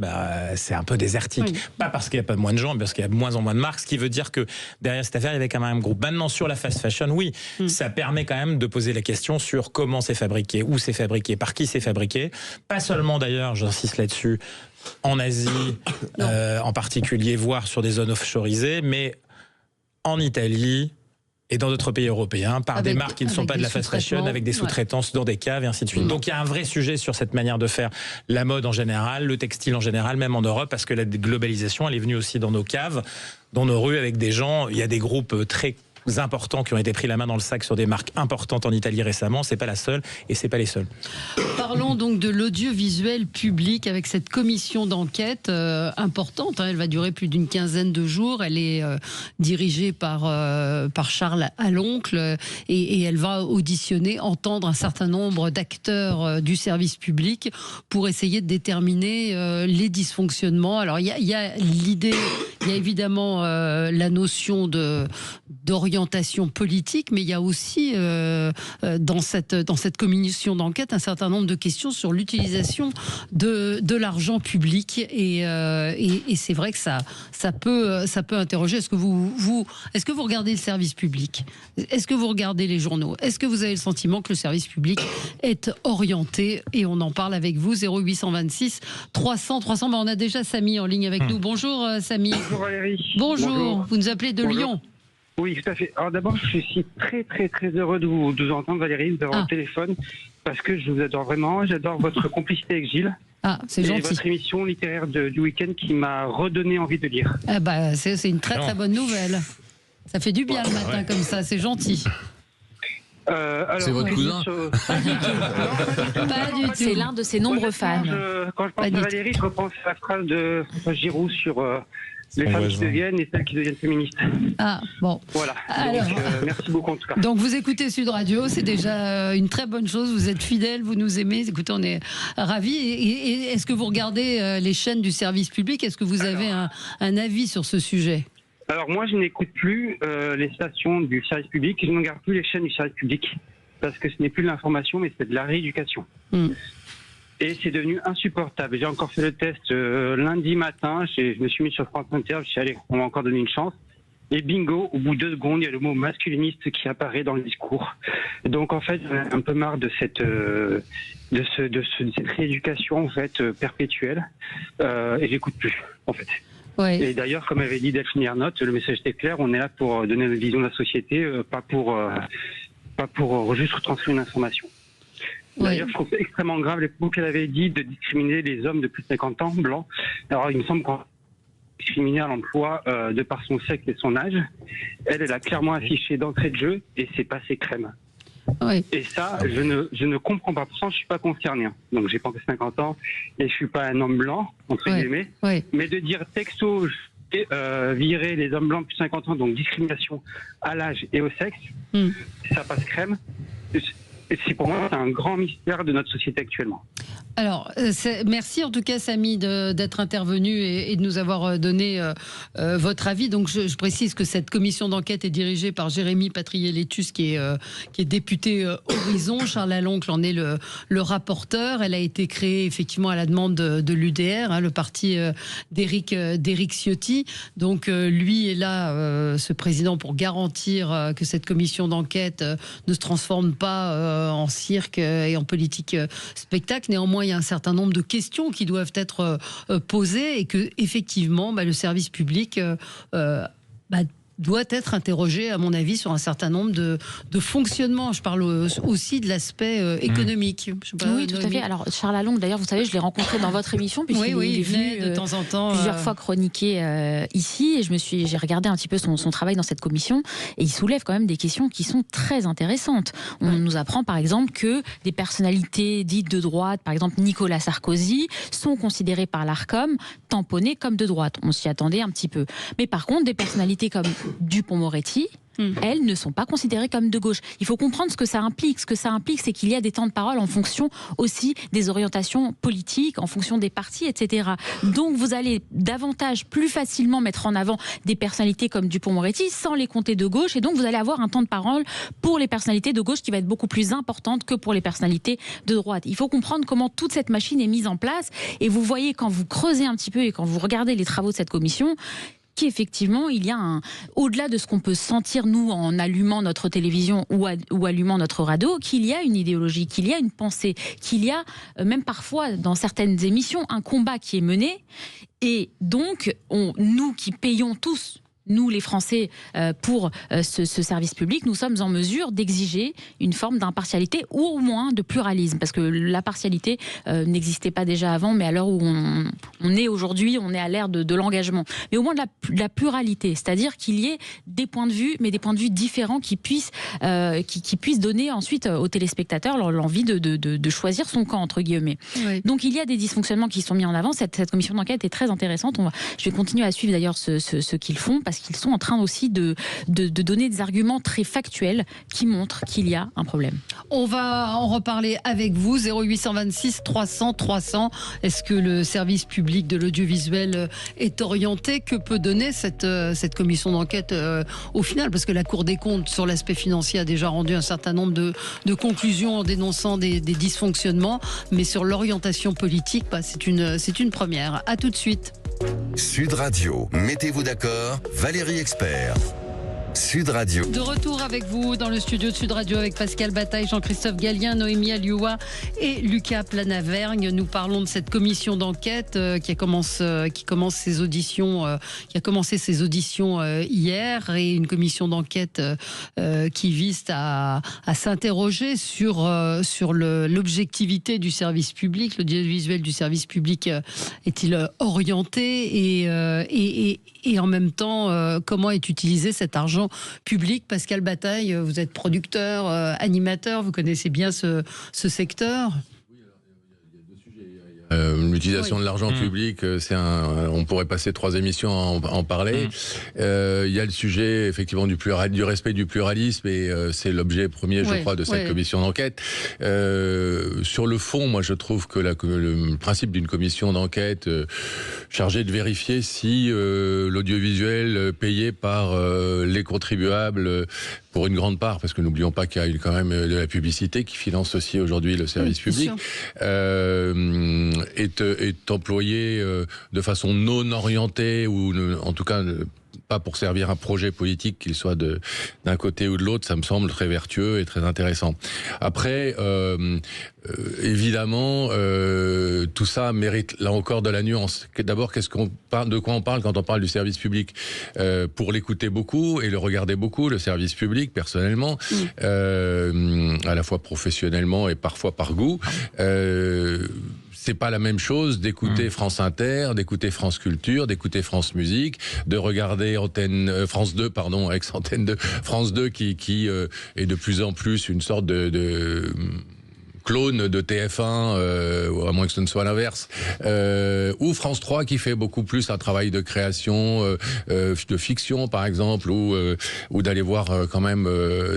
c'est un peu désertique. Pas parce qu'il y a pas moins de gens, mais parce qu'il y a de moins en moins de marques, ce qui veut dire que derrière cette affaire, il y avait quand même un groupe. Maintenant, sur la fast fashion, oui, ça permet quand même de poser la question sur comment c'est fabriqué, où c'est fabriqué, par qui c'est fabriqué. Pas seulement d'ailleurs, j'insiste là-dessus, en Asie, en particulier, voire sur des zones offshoreisées, mais en Italie et dans d'autres pays européens, par des marques qui ne sont pas de la fast fashion, avec des sous-traitances dans des caves et ainsi de suite. Donc il y a un vrai sujet sur cette manière de faire la mode en général, le textile en général, même en Europe, parce que la globalisation, elle est venue aussi dans nos caves, dans nos rues, avec des gens, il y a des groupes très importants qui ont été pris la main dans le sac sur des marques importantes en Italie récemment. C'est pas la seule et c'est pas les seuls.
Parlons donc de l'audiovisuel public avec cette commission d'enquête importante. Elle va durer plus d'une quinzaine de jours. Elle est dirigée par Charles Aloncle et elle va auditionner, entendre un certain nombre d'acteurs du service public pour essayer de déterminer les dysfonctionnements. Alors il y a l'idée, il y a évidemment la notion d'orientation politique, mais il y a aussi dans cette commission d'enquête un certain nombre de questions sur l'utilisation de l'argent public et c'est vrai que ça peut interroger. Est-ce que vous regardez le service public? Est-ce que vous regardez les journaux? Est-ce que vous avez le sentiment que le service public est orienté? Et on en parle avec vous, 0826 300 300. On a déjà Samy en ligne avec nous. Bonjour Samy.
Bonjour Valérie.
Bonjour. Vous nous appelez de Lyon.
Oui, tout à fait. Alors d'abord, je suis très très très heureux de vous entendre Valérie, de vous avoir au téléphone, parce que je vous adore vraiment. J'adore votre complicité avec Gilles.
Ah, c'est gentil.
Et votre émission littéraire du week-end qui m'a redonné envie de lire.
Ah bah, c'est une très très bonne nouvelle. Ça fait du bien le matin comme ça, c'est gentil.
C'est votre cousin
Pas du tout.
C'est l'un de ses nombreux fans.
Quand je pense à Valérie, je repense à la phrase de François Giroud sur les femmes qui deviennent et celles qui deviennent féministes.
Ah, bon.
Voilà.
Alors,
donc, merci beaucoup en tout cas.
Donc vous écoutez Sud Radio, c'est déjà une très bonne chose. Vous êtes fidèles, vous nous aimez. Écoutez, on est ravis. Et est-ce que vous regardez les chaînes du service public? Est-ce que vous avez un avis sur ce sujet?
Alors moi, je n'écoute plus les stations du service public. Je ne regarde plus les chaînes du service public parce que ce n'est plus de l'information, mais c'est de la rééducation. Et c'est devenu insupportable. J'ai encore fait le test lundi matin. Je me suis mis sur France Inter. Je me suis dit, allez, on va encore donner une chance. Et bingo, au bout de 2 secondes, il y a le mot masculiniste qui apparaît dans le discours. Donc en fait, j'en ai un peu marre de cette rééducation en fait perpétuelle. Et j'écoute plus en fait.
Ouais.
Et d'ailleurs, comme avait dit Delphine Ernotte, le message était clair. On est là pour donner notre vision de la société, pas pour juste transmettre une information. D'ailleurs, je trouve ça extrêmement grave les propos qu'elle avait dit de discriminer les hommes de plus de 50 ans blancs. Alors, il me semble qu'on discriminer à l'emploi de par son sexe et son âge. Elle a clairement affiché d'entrée de jeu et c'est passé crème. Et ça, je ne comprends pas. Pourtant, je suis pas concerné. Donc, j'ai pas encore 50 ans et je suis pas un homme blanc, entre guillemets. Mais de dire texto, virer les hommes blancs de plus de 50 ans, donc discrimination à l'âge et au sexe, ça passe crème. C'est pour moi un grand mystère de notre société actuellement.
Alors, merci en tout cas, Samy, d'être intervenu et de nous avoir donné votre avis. Donc, je précise que cette commission d'enquête est dirigée par Jérémy Patrier-Létus, qui est député Horizon. Charles Aloncle en est le rapporteur. Elle a été créée effectivement à la demande de l'UDR, le parti d'Éric Ciotti. Donc, lui est là, ce président, pour garantir que cette commission d'enquête ne se transforme pas en cirque et en politique spectacle. Néanmoins, il y a un certain nombre de questions qui doivent être posées et que, effectivement, le service public doit être interrogé, à mon avis, sur un certain nombre de fonctionnements. Je parle aussi de l'aspect économique.
Oui, tout à fait. Alors, Charles Aloncle, d'ailleurs, vous savez, je l'ai rencontré dans votre émission, puisqu'il est venu
de temps en temps
plusieurs fois chroniquer ici, et j'ai regardé un petit peu son travail dans cette commission, et il soulève quand même des questions qui sont très intéressantes. On nous apprend, par exemple, que des personnalités dites de droite, par exemple Nicolas Sarkozy, sont considérées par l'Arcom, tamponnées comme de droite. On s'y attendait un petit peu. Mais par contre, des personnalités comme Dupond-Moretti, elles ne sont pas considérées comme de gauche. Il faut comprendre ce que ça implique. Ce que ça implique, c'est qu'il y a des temps de parole en fonction aussi des orientations politiques, en fonction des partis, etc. Donc vous allez davantage, plus facilement mettre en avant des personnalités comme Dupond-Moretti sans les compter de gauche. Et donc vous allez avoir un temps de parole pour les personnalités de gauche qui va être beaucoup plus importante que pour les personnalités de droite. Il faut comprendre comment toute cette machine est mise en place. Et vous voyez, quand vous creusez un petit peu et quand vous regardez les travaux de cette commission, qu'effectivement, il y a au-delà de ce qu'on peut sentir, nous, en allumant notre télévision ou allumant notre radio, qu'il y a une idéologie, qu'il y a une pensée, qu'il y a, même parfois, dans certaines émissions, un combat qui est mené. Et donc, nous qui payons tous nous les Français, pour ce service public, nous sommes en mesure d'exiger une forme d'impartialité ou au moins de pluralisme, parce que la partialité n'existait pas déjà avant, mais à l'heure où on est aujourd'hui, on est à l'ère de l'engagement. Mais au moins de la pluralité, c'est-à-dire qu'il y ait des points de vue, mais des points de vue différents qui puissent donner ensuite aux téléspectateurs l'envie de choisir son camp, entre guillemets. Oui. Donc il y a des dysfonctionnements qui sont mis en avant. Cette commission d'enquête est très intéressante. Je vais continuer à suivre d'ailleurs ce qu'ils font, parce qu'ils sont en train aussi de donner des arguments très factuels qui montrent qu'il y a un problème.
On va en reparler avec vous. 0826 300 300. Est-ce que le service public de l'audiovisuel est orienté? Que peut donner cette commission d'enquête au final? Parce que la Cour des comptes, sur l'aspect financier, a déjà rendu un certain nombre de conclusions en dénonçant des dysfonctionnements. Mais sur l'orientation politique, c'est une première. À tout de suite.
Sud Radio, mettez-vous d'accord, Valérie Expert. Sud Radio.
De retour avec vous dans le studio de Sud Radio avec Pascal Bataille, Jean-Christophe Gallien, Noémie Alioua et Lucas Planavergne. Nous parlons de cette commission d'enquête qui commence ses auditions hier, et une commission d'enquête qui vise à s'interroger sur l'objectivité du service public. L'audiovisuel du service public est-il orienté et en même temps comment est utilisé cet argent public? Pascal Bataille, vous êtes producteur, animateur, vous connaissez bien ce secteur.
L'utilisation de l'argent public, on pourrait passer 3 émissions à en parler. Il y a le sujet effectivement du respect du pluralisme, et c'est l'objet premier, je crois, de cette commission d'enquête. Sur le fond, moi je trouve que le principe d'une commission d'enquête chargée de vérifier si l'audiovisuel payé par les contribuables, pour une grande part, parce que n'oublions pas qu'il y a quand même de la publicité qui finance aussi aujourd'hui le service public, est employé de façon non orientée, ou en tout cas pas pour servir un projet politique, qu'il soit d'un côté ou de l'autre. Ça me semble très vertueux et très intéressant. Après, évidemment, tout ça mérite là encore de la nuance. D'abord, de quoi on parle quand on parle du service public? Pour l'écouter beaucoup et le regarder beaucoup, le service public, personnellement, à la fois professionnellement et parfois par goût, c'est pas la même chose d'écouter France Inter, d'écouter France Culture, d'écouter France Musique, de regarder France 2, ex-antenne de France 2 qui est de plus en plus une sorte de clone de TF1, à moins que ce ne soit l'inverse, ou France 3 qui fait beaucoup plus un travail de création, de fiction par exemple, ou d'aller voir quand même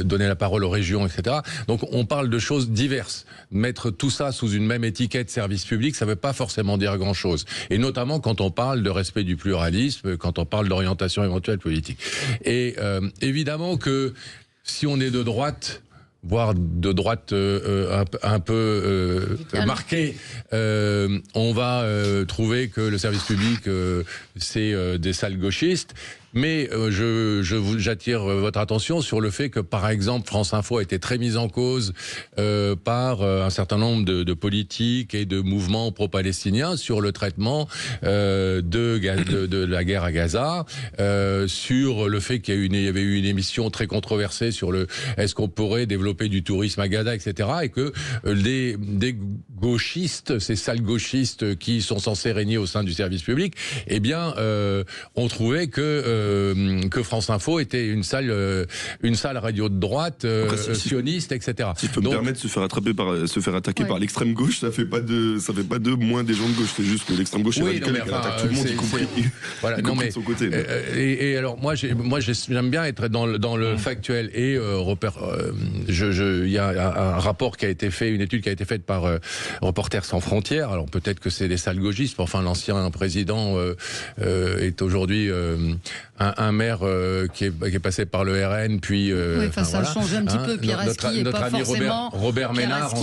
donner la parole aux régions, etc. Donc on parle de choses diverses. Mettre tout ça sous une même étiquette service public, ça ne veut pas forcément dire grand-chose. Et notamment quand on parle de respect du pluralisme, quand on parle d'orientation éventuelle politique. Et évidemment que si on est de droite, voire de droite un peu marquée, on va trouver que le service public, c'est des sales gauchistes. Mais j'attire votre attention sur le fait que, par exemple, France Info a été très mise en cause par un certain nombre de politiques et de mouvements pro-palestiniens sur le traitement de la guerre à Gaza, sur le fait qu'il y avait eu une émission très controversée sur est-ce qu'on pourrait développer du tourisme à Gaza, etc. Et que des gauchistes, ces sales gauchistes qui sont censés régner au sein du service public, eh bien, ont trouvé que France Info était une sale radio de droite, sioniste, etc.
Si je peux me permettre de se faire attaquer par l'extrême gauche, ça fait pas de moins des gens de gauche. C'est juste que l'extrême gauche est radicale, qu'elle attaque tout le monde, y compris de son côté.
Et alors moi j'aime bien être dans le factuel, et il y a un rapport qui a été fait, une étude qui a été faite par Reporters sans frontières. Alors peut-être que c'est des sales gauchistes, mais enfin l'ancien président est aujourd'hui un maire qui est passé par le RN, puis
ça a changé un petit peu. Pierre Aski n'est pas forcément
Robert Ménard,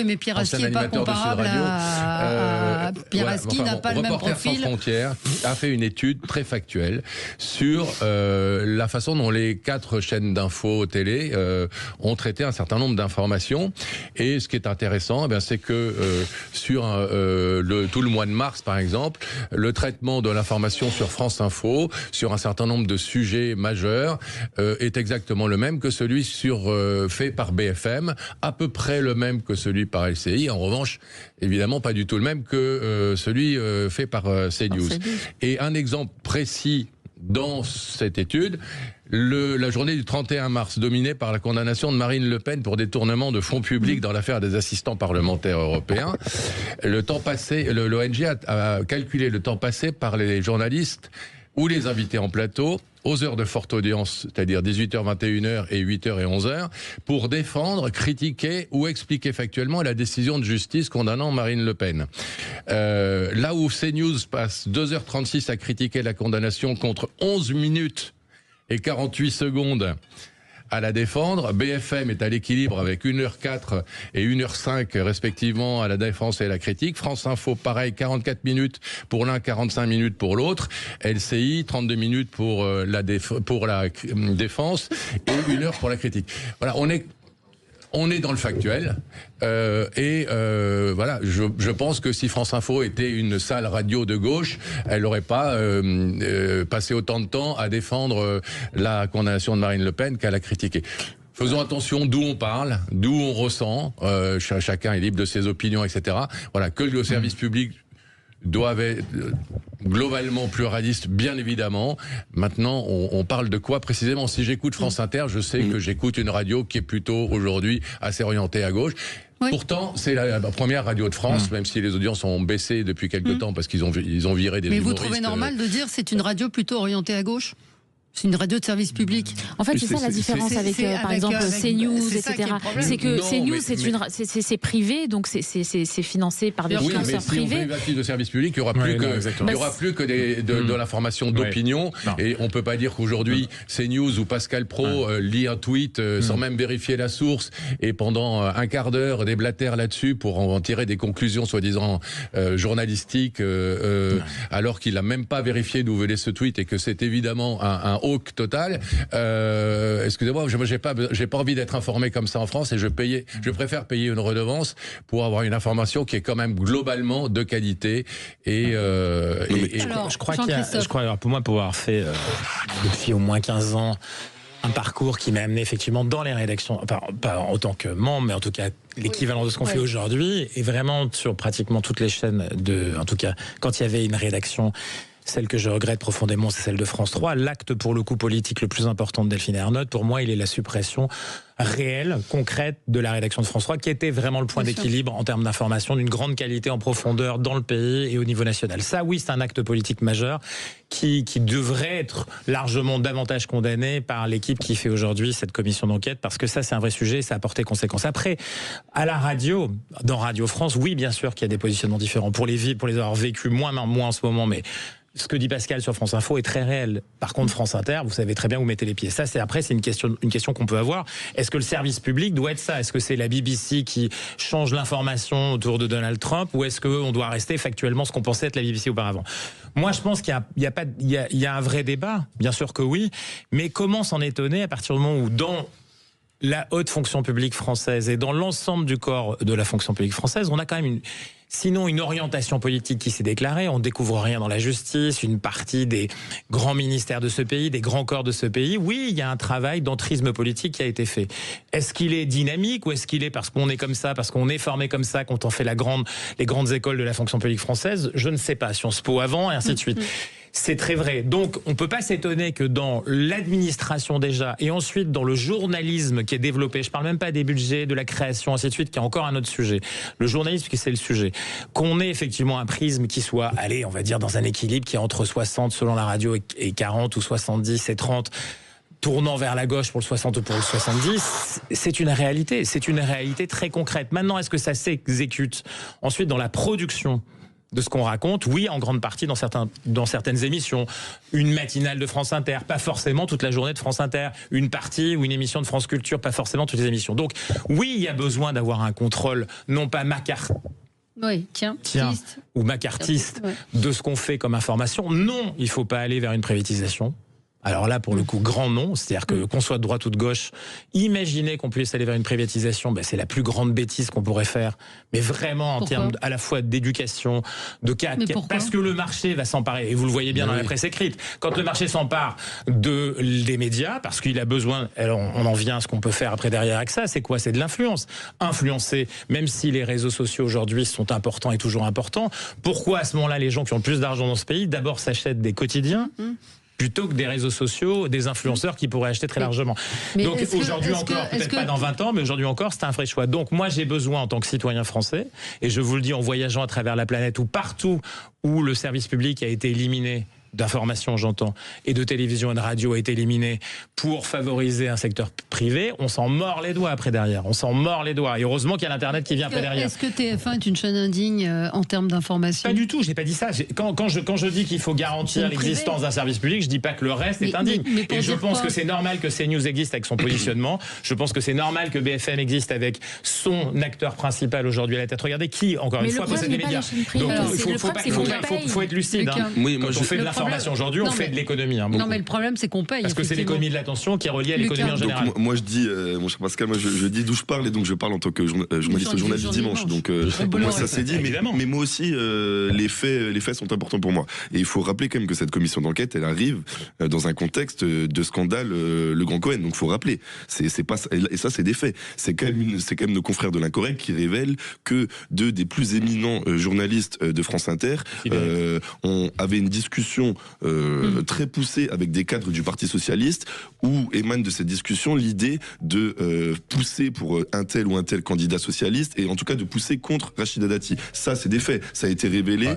mais Pierre Aski n'est pas comparable à Pierre Aski, n'a pas le même profil.
Reporters sans frontières a fait une étude très factuelle sur la façon dont les 4 chaînes d'infos télé ont traité un certain nombre d'informations. Et ce qui est intéressant, c'est que sur tout le mois de mars, par exemple, le traitement de l'information sur France Info, sur un certain nombre de sujets majeurs est exactement le même que celui fait par BFM, à peu près le même que celui par LCI. En revanche, évidemment, pas du tout le même que celui fait par CNews. Et un exemple précis dans cette étude, la journée du 31 mars, dominée par la condamnation de Marine Le Pen pour détournement de fonds publics dans l'affaire des assistants parlementaires européens. Le temps passé, l'ONG a calculé le temps passé par les journalistes ou les invités en plateau aux heures de forte audience, c'est-à-dire 18h, 21h et 8h et 11h, pour défendre, critiquer ou expliquer factuellement la décision de justice condamnant Marine Le Pen. Là où CNews passe 2h36 à critiquer la condamnation contre 11 minutes et 48 secondes à la défendre, BFM est à l'équilibre avec 1h04 et 1h05 respectivement à la défense et à la critique. France Info, pareil, 44 minutes pour l'un, 45 minutes pour l'autre. LCI, 32 minutes pour la défense et 1 heure pour la critique. Voilà, on est dans le factuel voilà, je pense que si France Info était une salle radio de gauche, elle n'aurait pas passé autant de temps à défendre la condamnation de Marine Le Pen qu'à la critiquer. Faisons attention d'où on parle, d'où on ressent. Chacun est libre de ses opinions, etc. Voilà, que le service public doivent être globalement pluralistes, bien évidemment. Maintenant, on parle de quoi précisément? Si j'écoute France Inter, je sais que j'écoute une radio qui est plutôt aujourd'hui assez orientée à gauche. Oui. Pourtant, c'est la première radio de France, même si les audiences ont baissé depuis quelques temps parce qu'ils ont viré des humoristes.
Mais vous trouvez normal de dire c'est une radio plutôt orientée à gauche? C'est une radio de service public.
En fait, c'est ça la différence avec, par exemple, CNews, etc. C'est que CNews, c'est privé, donc c'est financé par des financeurs privés.
Si on privatise de service public, il n'y aura plus que de l'information d'opinion. Et on ne peut pas dire qu'aujourd'hui, CNews ou Pascal Praud lit un tweet sans même vérifier la source et pendant un quart d'heure déblatère là-dessus pour en tirer des conclusions soi-disant journalistiques, alors qu'il n'a même pas vérifié d'où venait ce tweet et que c'est évidemment un hawk total. Excusez-moi, j'ai pas envie d'être informé comme ça en France et je préfère payer une redevance pour avoir une information qui est quand même globalement de qualité
je crois pour moi, pour avoir fait depuis au moins 15 ans un parcours qui m'a amené effectivement dans les rédactions, pas en tant que membre, mais en tout cas l'équivalent de ce qu'on fait aujourd'hui, et vraiment sur pratiquement toutes les chaînes en tout cas quand il y avait une rédaction. Celle que je regrette profondément, c'est celle de France 3. L'acte, pour le coup, politique le plus important de Delphine Ernotte, pour moi, il est la suppression réelle, concrète de la rédaction de France 3, qui était vraiment le point d'équilibre en termes d'information, d'une grande qualité en profondeur dans le pays et au niveau national. Ça, oui, c'est un acte politique majeur qui devrait être largement davantage condamné par l'équipe qui fait aujourd'hui cette commission d'enquête, parce que ça, c'est un vrai sujet, ça a porté conséquence. Après, à la radio, dans Radio France, oui, bien sûr qu'il y a des positionnements différents. Pour les avoir vécu moins en ce moment, mais ce que dit Pascal sur France Info est très réel. Par contre, France Inter, vous savez très bien où vous mettez les pieds. Ça, c'est une question qu'on peut avoir. Est-ce que le service public doit être ça? Est-ce que c'est la BBC qui change l'information autour de Donald Trump, ou est-ce qu'on doit rester factuellement ce qu'on pensait être la BBC auparavant? Moi, je pense qu'il y a un vrai débat. Bien sûr que oui. Mais comment s'en étonner à partir du moment où dans la haute fonction publique française et dans l'ensemble du corps de la fonction publique française, on a quand même sinon une orientation politique qui s'est déclarée. On découvre rien dans la justice, une partie des grands ministères de ce pays, des grands corps de ce pays. Oui, il y a un travail d'entrisme politique qui a été fait. Est-ce qu'il est dynamique, ou est-ce qu'il est parce qu'on est comme ça, parce qu'on est formé comme ça, quand on fait les grandes écoles de la fonction publique française? Je ne sais pas. Sciences Po avant, et ainsi de suite. C'est très vrai. Donc, on ne peut pas s'étonner que dans l'administration déjà, et ensuite dans le journalisme qui est développé, je ne parle même pas des budgets, de la création, ainsi de suite, qui est encore un autre sujet. Le journalisme, c'est le sujet. Qu'on ait effectivement un prisme qui soit, allez, on va dire, dans un équilibre qui est entre 60 selon la radio et 40, ou 70 et 30, tournant vers la gauche pour le 60 ou pour le 70, c'est une réalité. C'est une réalité très concrète. Maintenant, est-ce que ça s'exécute ensuite dans la production de ce qu'on raconte? Oui, en grande partie dans certaines émissions. Une matinale de France Inter, pas forcément toute la journée de France Inter. Une partie ou une émission de France Culture, pas forcément toutes les émissions. Donc oui, il y a besoin d'avoir un contrôle, non pas macartiste de ce qu'on fait comme information. Non, il ne faut pas aller vers une privatisation. Alors là, pour le coup, grand non. C'est-à-dire que qu'on soit de droite ou de gauche, imaginez qu'on puisse aller vers une privatisation, c'est la plus grande bêtise qu'on pourrait faire. Mais vraiment en termes à la fois d'éducation, de cadre, parce que le marché va s'emparer. Et vous le voyez bien dans la presse écrite. Quand le marché s'empare des médias, parce qu'il a besoin, alors on en vient à ce qu'on peut faire après derrière avec ça, c'est quoi? C'est de l'influence. Influencer, même si les réseaux sociaux aujourd'hui sont importants et toujours importants, pourquoi à ce moment-là les gens qui ont le plus d'argent dans ce pays, d'abord s'achètent des quotidiens plutôt que des réseaux sociaux, des influenceurs qui pourraient acheter très largement. Donc aujourd'hui encore, peut-être pas dans 20 ans, mais aujourd'hui encore, c'est un vrai choix. Donc moi, j'ai besoin en tant que citoyen français, et je vous le dis en voyageant à travers la planète ou partout où le service public a été éliminé, d'information j'entends, et de télévision et de radio a été éliminé pour favoriser un secteur privé, on s'en mord les doigts après derrière. On s'en mord les doigts. Et heureusement qu'il y a l'Internet qui vient après derrière.
Est-ce que TF1 est une chaîne indigne en termes d'information?
Pas du tout, je n'ai pas dit ça. Quand je dis qu'il faut garantir l'existence d'un service public, je ne dis pas que le reste est indigne. Et je pense que c'est normal que CNews existe avec son positionnement. Je pense que c'est normal que BFM existe avec son acteur principal aujourd'hui à la tête. Regardez qui, encore une fois, possède les médias. Donc il faut être lucide. Quand on fait de l'information aujourd'hui, on fait de l'économie.
Non, mais le problème, c'est qu'on paye.
Parce que c'est l'économie de l'attention qui est reliée à l'économie en général.
Donc, moi, je dis, mon cher Pascal, je dis d'où je parle, et donc je parle en tant que journaliste au Journal du Dimanche. Donc, moi, ça s'est dit, mais moi aussi, les faits sont importants pour moi. Et il faut rappeler quand même que cette commission d'enquête, elle arrive dans un contexte de scandale, le Grand Cohen. Donc, il faut rappeler. C'est pas, et ça, c'est des faits. C'est quand même nos confrères de l'Incorrect qui révèlent que deux des plus éminents journalistes de France Inter avaient une discussion très poussée avec des cadres du Parti Socialiste, où émane de cette discussion l'idée de pousser pour un tel ou un tel candidat socialiste, et en tout cas de pousser contre Rachida Dati. Ça, c'est des faits. Ça a été révélé.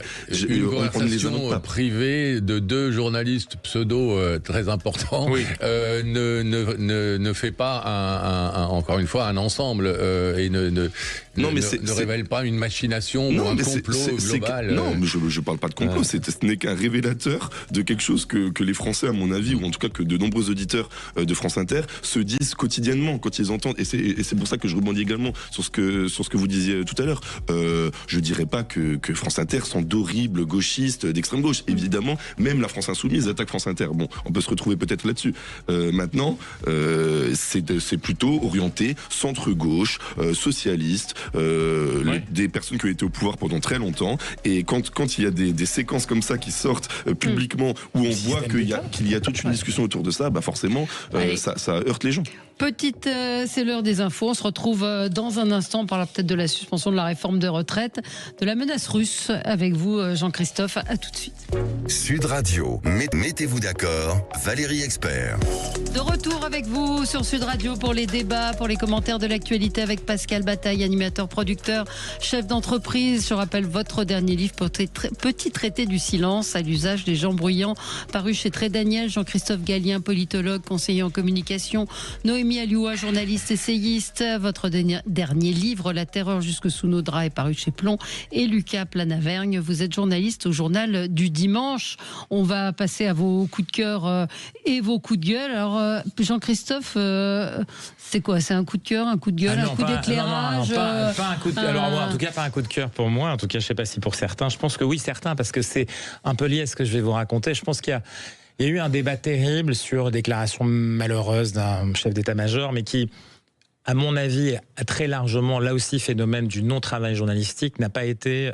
Une conversation privée de deux journalistes pseudo très importants ne fait pas encore une fois un ensemble et ne révèle pas une machination ou un complot global.
Non, mais je parle pas de complot. Ce n'est qu'un révélateur de quelque chose que les Français, à mon avis, ou en tout cas que de nombreux auditeurs de France Inter se disent quotidiennement quand ils entendent. Et c'est pour ça que je rebondis également sur ce que vous disiez tout à l'heure. Je dirais pas que France Inter sont d'horribles gauchistes d'extrême gauche. Évidemment, même la France Insoumise attaque France Inter. Bon, on peut se retrouver peut-être là-dessus. Maintenant, c'est plutôt orienté centre-gauche, socialiste, des personnes qui ont été au pouvoir pendant très longtemps. Et quand il y a des séquences comme ça qui sortent publiquement, où on voit qu'il y a toute une discussion autour de ça, forcément, ça heurte les gens.
C'est l'heure des infos. On se retrouve dans un instant. On parlera peut-être de la suspension de la réforme des retraites, de la menace russe avec vous, Jean-Christophe. À tout de suite.
Sud Radio, mettez-vous d'accord, Valérie Expert.
De retour avec vous sur Sud Radio pour les débats, pour les commentaires de l'actualité avec Pascal Bataille, animateur, producteur, chef d'entreprise. Je rappelle votre dernier livre, Petit traité du silence à l'usage des gens bruyants, paru chez Très Daniel. Jean-Christophe Gallien, politologue, conseiller en communication. Noémie Alioua, journaliste, essayiste. Votre dernier livre, La terreur jusque sous nos draps, est paru chez Plomb. Et Lucas Planavergne, vous êtes journaliste au Journal du Dimanche. On va passer à vos coups de cœur et vos coups de gueule. Alors, Jean-Christophe, c'est quoi? C'est un coup de cœur, un coup de gueule, un coup d'éclairage?
Non, pas un coup de cœur. Alors moi, en tout cas, pas un coup de cœur pour moi. En tout cas, je sais pas si pour certains. Je pense que oui, certains, parce que c'est un peu lié à ce que je vais vous raconter. Je pense qu'il y a eu un débat terrible sur déclaration malheureuse d'un chef d'état-major, mais qui, à mon avis, a très largement, là aussi, phénomène du non-travail journalistique, n'a pas été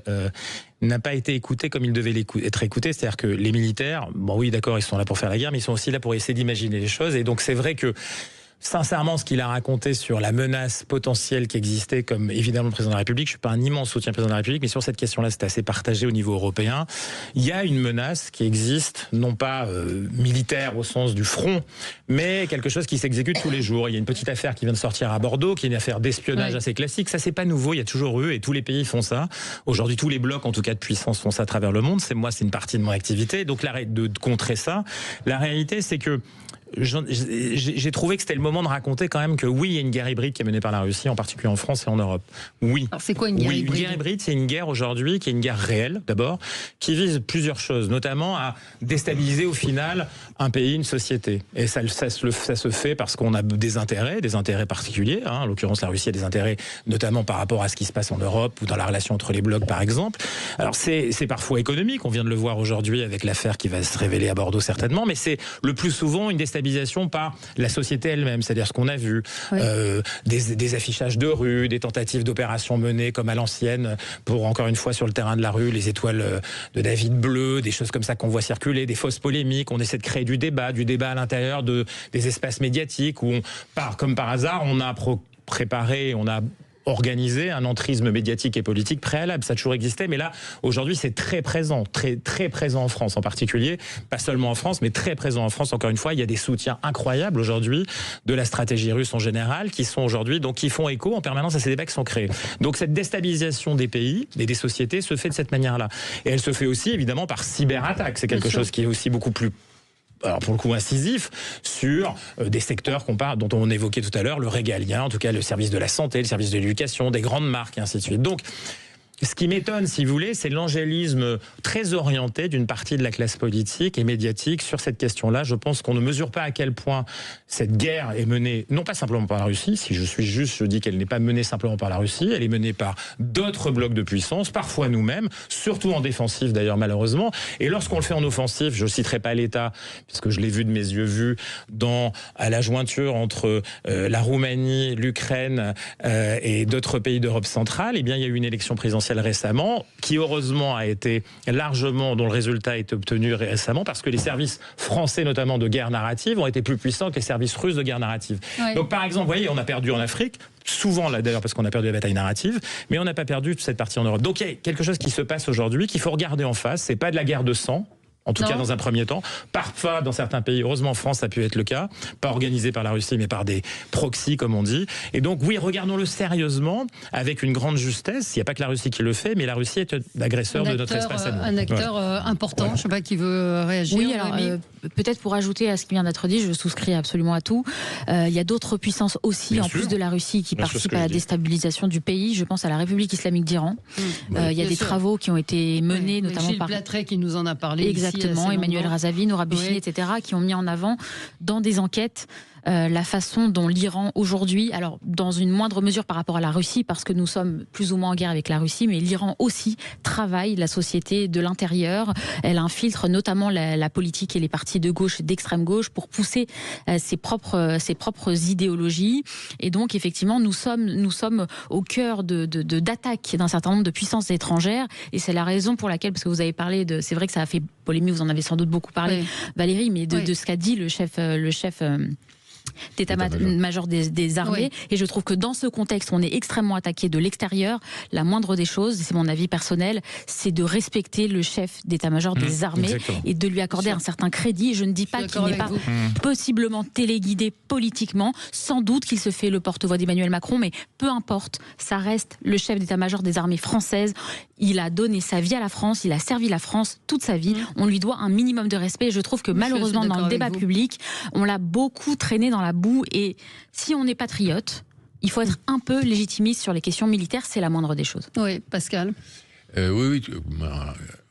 écouté comme il devait être écouté. C'est-à-dire que les militaires, bon oui, d'accord, ils sont là pour faire la guerre, mais ils sont aussi là pour essayer d'imaginer les choses. Et donc c'est vrai que, sincèrement, ce qu'il a raconté sur la menace potentielle qui existait, comme évidemment le président de la République, je suis pas un immense soutien du président de la République, mais sur cette question-là, c'est assez partagé au niveau européen. Il y a une menace qui existe, non pas militaire au sens du front, mais quelque chose qui s'exécute tous les jours. Il y a une petite affaire qui vient de sortir à Bordeaux, qui est une affaire d'espionnage assez classique. Ça, c'est pas nouveau, il y a toujours eu, et tous les pays font ça. Aujourd'hui, tous les blocs, en tout cas de puissance, font ça à travers le monde. C'est une partie de mon activité. Donc, de contrer ça. La réalité, c'est que j'ai trouvé que c'était le moment de raconter quand même que oui, il y a une guerre hybride qui est menée par la Russie, en particulier en France et en Europe. Oui.
Alors c'est quoi une guerre hybride ?
Une guerre hybride, c'est une guerre aujourd'hui qui est une guerre réelle, d'abord, qui vise plusieurs choses, notamment à déstabiliser au final un pays, une société. Et ça se fait parce qu'on a des intérêts particuliers. Hein. En l'occurrence, la Russie a des intérêts notamment par rapport à ce qui se passe en Europe ou dans la relation entre les blocs, par exemple. Alors c'est parfois économique, on vient de le voir aujourd'hui avec l'affaire qui va se révéler à Bordeaux certainement, mais c'est le plus souvent une déstabilisation par la société elle-même, c'est-à-dire ce qu'on a vu, des affichages de rue, des tentatives d'opérations menées comme à l'ancienne pour, encore une fois, sur le terrain de la rue, les étoiles de David bleues, des choses comme ça qu'on voit circuler, des fausses polémiques, on essaie de créer du débat à l'intérieur des espaces médiatiques où, comme par hasard, on a préparé, on a organisé un entrisme médiatique et politique préalable. Ça a toujours existé, mais là, aujourd'hui, c'est très présent, très présent en France en particulier. Pas seulement en France, mais très présent en France. Encore une fois, il y a des soutiens incroyables aujourd'hui de la stratégie russe en général, qui sont aujourd'hui, donc qui font écho en permanence à ces débats qui sont créés. Donc cette déstabilisation des pays et des sociétés se fait de cette manière-là. Et elle se fait aussi, évidemment, par cyberattaque. C'est quelque chose qui est aussi beaucoup plus, alors pour le coup incisif, sur des secteurs dont on évoquait tout à l'heure, le régalien, en tout cas le service de la santé, le service de l'éducation, des grandes marques et ainsi de suite. Donc, ce qui m'étonne, si vous voulez, c'est l'angélisme très orienté d'une partie de la classe politique et médiatique sur cette question-là. Je pense qu'on ne mesure pas à quel point cette guerre est menée, non pas simplement par la Russie, si je suis juste, je dis qu'elle n'est pas menée simplement par la Russie, elle est menée par d'autres blocs de puissance, parfois nous-mêmes, surtout en défensif d'ailleurs malheureusement. Et lorsqu'on le fait en offensif, je ne citerai pas l'État, puisque je l'ai vu de mes yeux vus, à la jointure entre la Roumanie, l'Ukraine et d'autres pays d'Europe centrale, eh bien il y a eu une élection présidentielle récemment, qui heureusement a été largement, dont le résultat a été obtenu récemment, parce que les services français, notamment de guerre narrative, ont été plus puissants que les services russes de guerre narrative. Ouais. Donc par exemple, vous voyez, on a perdu en Afrique, souvent là d'ailleurs parce qu'on a perdu la bataille narrative, mais on n'a pas perdu toute cette partie en Europe. Donc il y a quelque chose qui se passe aujourd'hui, qu'il faut regarder en face, c'est pas de la guerre de sang, en tout cas dans un premier temps. Parfois, dans certains pays, heureusement en France, ça a pu être le cas, pas organisé par la Russie, mais par des proxys, comme on dit. Et donc, oui, regardons-le sérieusement, avec une grande justesse. Il n'y a pas que la Russie qui le fait, mais la Russie est l'agresseur de notre espace à nous. Un
acteur important, je ne sais pas qui veut réagir.
Oui, alors peut-être pour ajouter à ce qui vient d'être dit, je souscris absolument à tout. Il y a d'autres puissances aussi, bien en sûr, plus de la Russie, qui participent à la déstabilisation du pays. Je pense à la République islamique d'Iran. Il y a des travaux qui ont été menés, notamment
Gilles
par
Plattret qui nous en a parlé.
Exactement, Emmanuel Razavi, Noura Buffini, etc., qui ont mis en avant dans des enquêtes la façon dont l'Iran aujourd'hui, alors dans une moindre mesure par rapport à la Russie, parce que nous sommes plus ou moins en guerre avec la Russie, mais l'Iran aussi travaille la société de l'intérieur. Elle infiltre notamment la politique et les partis de gauche et d'extrême gauche pour pousser ses propres idéologies. Et donc effectivement, nous sommes au cœur d'attaques d'un certain nombre de puissances étrangères. Et c'est la raison pour laquelle, parce que vous avez parlé de, c'est vrai que ça a fait polémique, vous en avez sans doute beaucoup parlé, Valérie, mais de ce qu'a dit le chef d'état-major des armées, et je trouve que dans ce contexte on est extrêmement attaqué de l'extérieur. La moindre des choses, c'est mon avis personnel, c'est de respecter le chef d'état-major des armées et de lui accorder un certain crédit. Je ne dis pas qu'il n'est pas possiblement téléguidé politiquement, sans doute qu'il se fait le porte-voix d'Emmanuel Macron, mais peu importe, ça reste le chef d'état-major des armées françaises. Il a donné sa vie à la France, il a servi la France toute sa vie, on lui doit un minimum de respect. Je trouve que malheureusement dans le débat public, on l'a beaucoup traîné dans la boue, et si on est patriote, il faut être un peu légitimiste sur les questions militaires, c'est la moindre des choses.
Oui, Pascal.
Oui,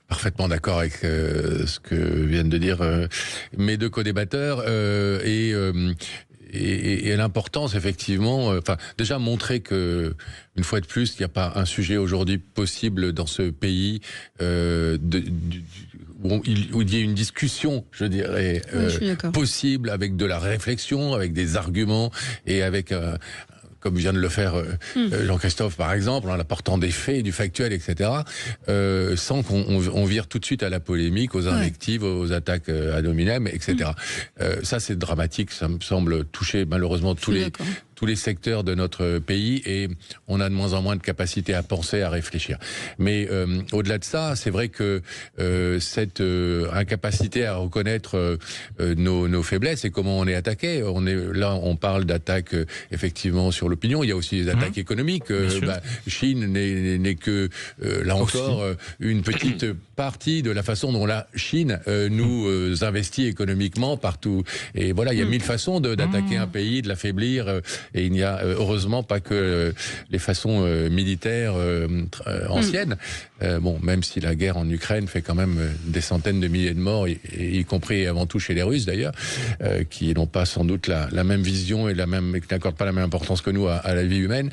parfaitement d'accord avec ce que viennent de dire mes deux co-débatteurs, et l'importance, effectivement, déjà montrer que, une fois de plus, il n'y a pas un sujet aujourd'hui possible dans ce pays où il y ait une discussion, je dirais, possible, avec de la réflexion, avec des arguments et avec comme vient de le faire Jean-Christophe par exemple, en apportant des faits, du factuel, etc., sans qu'on vire tout de suite à la polémique, aux invectives, aux attaques ad hominem, etc. Ça c'est dramatique, ça me semble toucher malheureusement tous tous les secteurs de notre pays et on a de moins en moins de capacité à penser, à réfléchir. Mais au-delà de ça, c'est vrai que cette incapacité à reconnaître nos faiblesses et comment on est attaqué, on parle d'attaques effectivement sur l'opinion, il y a aussi des attaques économiques. Chine n'est que, là encore, une petite partie de la façon dont la Chine nous investit économiquement partout. Et voilà, il y a 1000 façons d'attaquer un pays, de l'affaiblir, et il n'y a heureusement pas que les façons militaires anciennes. Même si la guerre en Ukraine fait quand même des centaines de milliers de morts, y compris avant tout chez les Russes d'ailleurs, qui n'ont pas sans doute la même vision et qui n'accordent pas la même importance que nous à la vie humaine.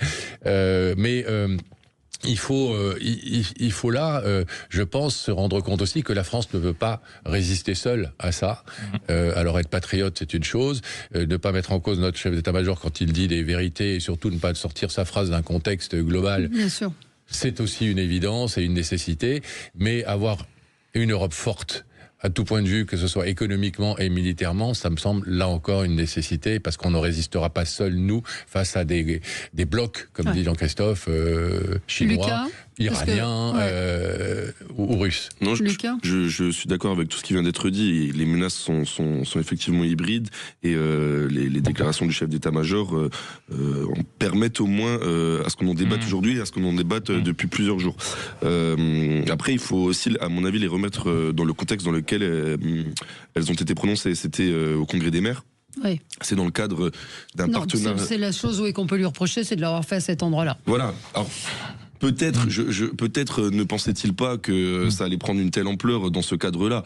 Il faut là, je pense, se rendre compte aussi que la France ne veut pas résister seule à ça. Alors être patriote, c'est une chose. Ne pas mettre en cause notre chef d'état-major quand il dit des vérités et surtout ne pas sortir sa phrase d'un contexte global.
Bien sûr.
C'est aussi une évidence et une nécessité. Mais avoir une Europe forte, à tout point de vue, que ce soit économiquement et militairement, ça me semble là encore une nécessité, parce qu'on ne résistera pas seul, nous, face à des blocs, comme dit Jean-Christophe, chinois, iraniens ou russes.
Non, je suis d'accord avec tout ce qui vient d'être dit. Les menaces sont effectivement hybrides et les déclarations du chef d'état-major permettent au moins à ce qu'on en débatte aujourd'hui et à ce qu'on en débatte depuis plusieurs jours. Après, il faut aussi, à mon avis, les remettre dans le contexte dans lequel elles ont été prononcées. C'était au Congrès des maires.
Oui.
C'est dans le cadre d'un partenariat.
C'est la chose qu'on peut lui reprocher, c'est de l'avoir fait à cet endroit-là.
Voilà. Alors, peut-être, peut-être ne pensait-il pas que ça allait prendre une telle ampleur dans ce cadre-là.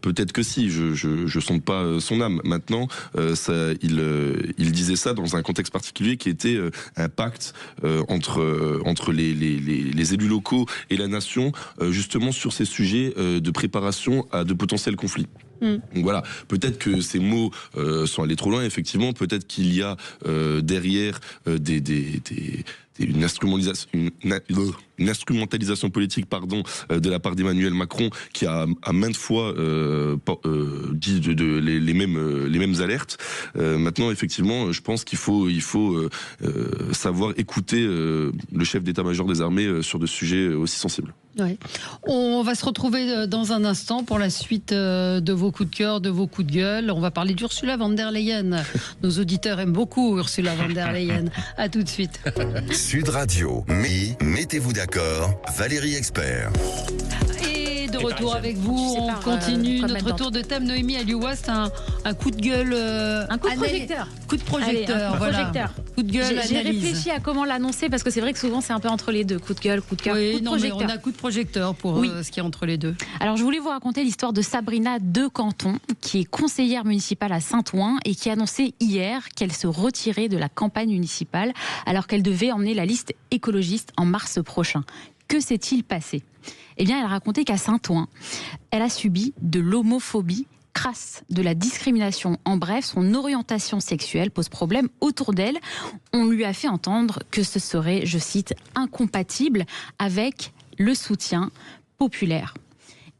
Peut-être que si. Je sonde pas son âme. Maintenant, il disait ça dans un contexte particulier qui était un pacte entre les élus locaux et la nation, justement sur ces sujets de préparation à de potentiels conflits. Donc voilà, peut-être que ces mots sont allés trop loin, effectivement, peut-être qu'il y a derrière une instrumentalisation politique de la part d'Emmanuel Macron, qui a à maintes fois dit les mêmes alertes. Maintenant, effectivement, je pense qu'il faut savoir écouter le chef d'état-major des armées sur des sujets aussi sensibles.
Ouais. On va se retrouver dans un instant pour la suite de vos coups de cœur, de vos coups de gueule. On va parler d'Ursula von der Leyen. Nos auditeurs aiment beaucoup Ursula von der Leyen. À tout de suite.
Sud Radio, mettez-vous d'accord, Valérie Expert.
De retour avec vous, on continue notre tour de thème. Noémie Alioua, c'est un coup de gueule,
un coup de projecteur.
Coup de projecteur,
projecteur.
Coup de gueule.
J'ai réfléchi à comment l'annoncer parce que c'est vrai que souvent c'est un peu entre les deux, coup de gueule, coup de cœur, coup de projecteur.
Mais on a coup de projecteur pour ce qui est entre les deux.
Alors je voulais vous raconter l'histoire de Sabrina de Canton, qui est conseillère municipale à Saint-Ouen et qui a annoncé hier qu'elle se retirait de la campagne municipale alors qu'elle devait emmener la liste écologiste en mars prochain. Que s'est-il passé ? Eh bien, elle racontait qu'à Saint-Ouen, elle a subi de l'homophobie crasse, de la discrimination. En bref, son orientation sexuelle pose problème autour d'elle. On lui a fait entendre que ce serait, je cite, incompatible avec le soutien populaire.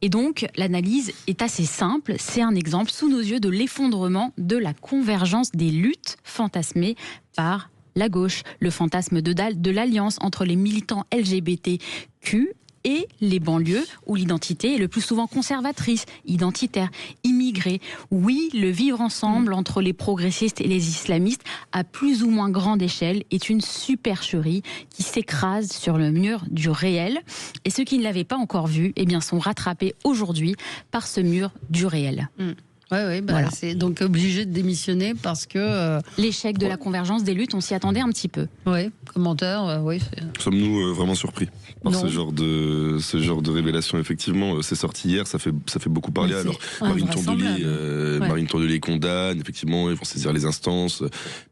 Et donc, l'analyse est assez simple. C'est un exemple sous nos yeux de l'effondrement de la convergence des luttes fantasmées par la gauche. Le fantasme de l'alliance entre les militants LGBTQ et les banlieues où l'identité est le plus souvent conservatrice, identitaire, immigrée. Oui, le vivre ensemble entre les progressistes et les islamistes à plus ou moins grande échelle est une supercherie qui s'écrase sur le mur du réel. Et ceux qui ne l'avaient pas encore vu, eh bien, sont rattrapés aujourd'hui par ce mur du réel.
Oui, voilà. C'est donc obligé de démissionner parce que...
L'échec de la convergence des luttes, on s'y attendait un petit peu.
Oui, commentaire, oui.
Sommes-nous vraiment surpris par ce genre de révélation? Effectivement, c'est sorti hier, ça fait beaucoup parler. Alors, Marine Tourdelier condamne, effectivement, ils vont saisir les instances,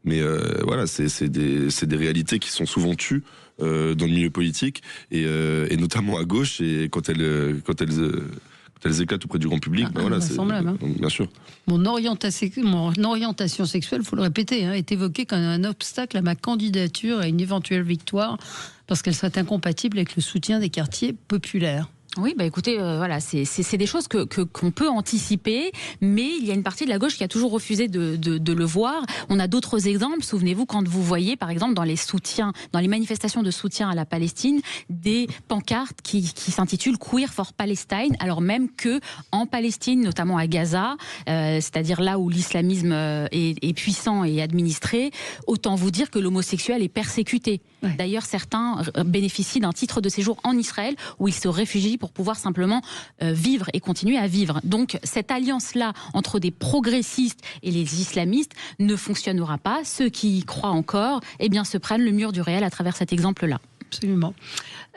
mais voilà, c'est des réalités qui sont souvent tues dans le milieu politique, et notamment à gauche, et quand elles éclatent auprès du grand public, bien sûr.
Mon orientation sexuelle, il faut le répéter, est évoquée comme un obstacle à ma candidature à une éventuelle victoire parce qu'elle serait incompatible avec le soutien des quartiers populaires.
Oui, écoutez, voilà, c'est des choses qu'on peut anticiper, mais il y a une partie de la gauche qui a toujours refusé de le voir. On a d'autres exemples. Souvenez-vous, quand vous voyez, par exemple, dans les manifestations de soutien à la Palestine, des pancartes qui s'intitulent Queer for Palestine, alors même que en Palestine, notamment à Gaza, c'est-à-dire là où l'islamisme est puissant et administré, autant vous dire que l'homosexuel est persécuté. Ouais. D'ailleurs, certains bénéficient d'un titre de séjour en Israël où ils se réfugient pour pouvoir simplement vivre et continuer à vivre. Donc cette alliance-là entre des progressistes et les islamistes ne fonctionnera pas. Ceux qui y croient encore, se prennent le mur du réel à travers cet exemple-là.
Absolument.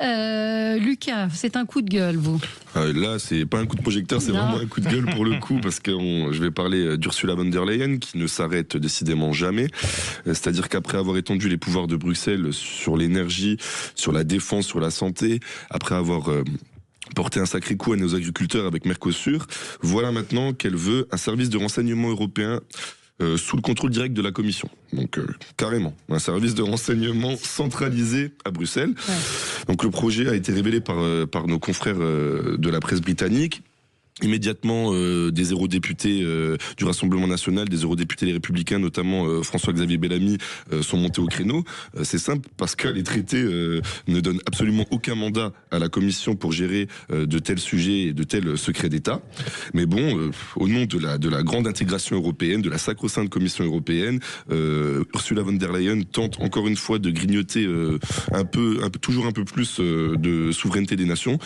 Lucas, c'est un coup de gueule, vous?
Là, c'est pas un coup de projecteur, c'est vraiment un coup de gueule pour le coup, parce que je vais parler d'Ursula von der Leyen, qui ne s'arrête décidément jamais. C'est-à-dire qu'après avoir étendu les pouvoirs de Bruxelles sur l'énergie, sur la défense, sur la santé, après avoir porté un sacré coup à nos agriculteurs avec Mercosur, voilà maintenant qu'elle veut un service de renseignement européen sous le contrôle direct de la Commission. Donc carrément, un service de renseignement centralisé à Bruxelles. Ouais. Donc le projet a été révélé par nos confrères de la presse britannique. Immédiatement, des eurodéputés du Rassemblement National, des eurodéputés les Républicains, notamment François-Xavier Bellamy, sont montés au créneau. C'est simple, parce que les traités ne donnent absolument aucun mandat à la Commission pour gérer de tels sujets et de tels secrets d'État. Mais bon, au nom de la grande intégration européenne, de la sacro-sainte Commission européenne, Ursula von der Leyen tente encore une fois de grignoter toujours un peu plus de souveraineté des nations.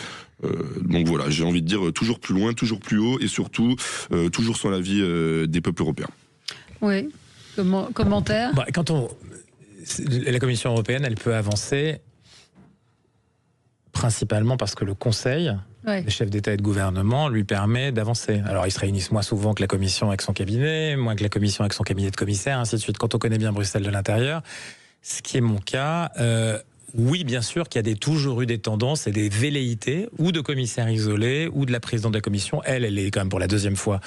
Donc voilà, j'ai envie de dire toujours plus loin, toujours plus haut et surtout toujours sans l'avis des peuples européens.
Oui, commentaire.
La Commission européenne, elle peut avancer principalement parce que le Conseil, les chefs d'État et de gouvernement, lui permet d'avancer. Alors ils se réunissent moins souvent que la Commission avec son cabinet, moins que la Commission avec son cabinet de commissaires, ainsi de suite. Quand on connaît bien Bruxelles de l'intérieur, ce qui est mon cas. Oui, bien sûr qu'il y a toujours eu des tendances et des velléités, ou de commissaires isolés, ou de la présidente de la commission. Elle est quand même pour la deuxième fois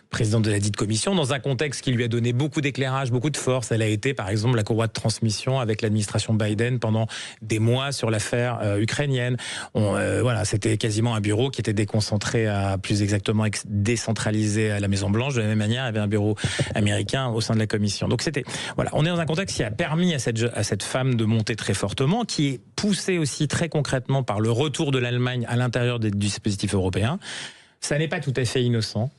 présidente de la dite commission, dans un contexte qui lui a donné beaucoup d'éclairage, beaucoup de force. Elle a été, par exemple, la courroie de transmission avec l'administration Biden pendant des mois sur l'affaire ukrainienne. C'était quasiment un bureau qui était déconcentré, plus exactement décentralisé à la Maison-Blanche. De la même manière, il y avait un bureau américain au sein de la commission. Donc on est dans un contexte qui a permis à cette femme de monter très fortement, qui est poussée aussi très concrètement par le retour de l'Allemagne à l'intérieur du dispositif européen. Ça n'est pas tout à fait innocent.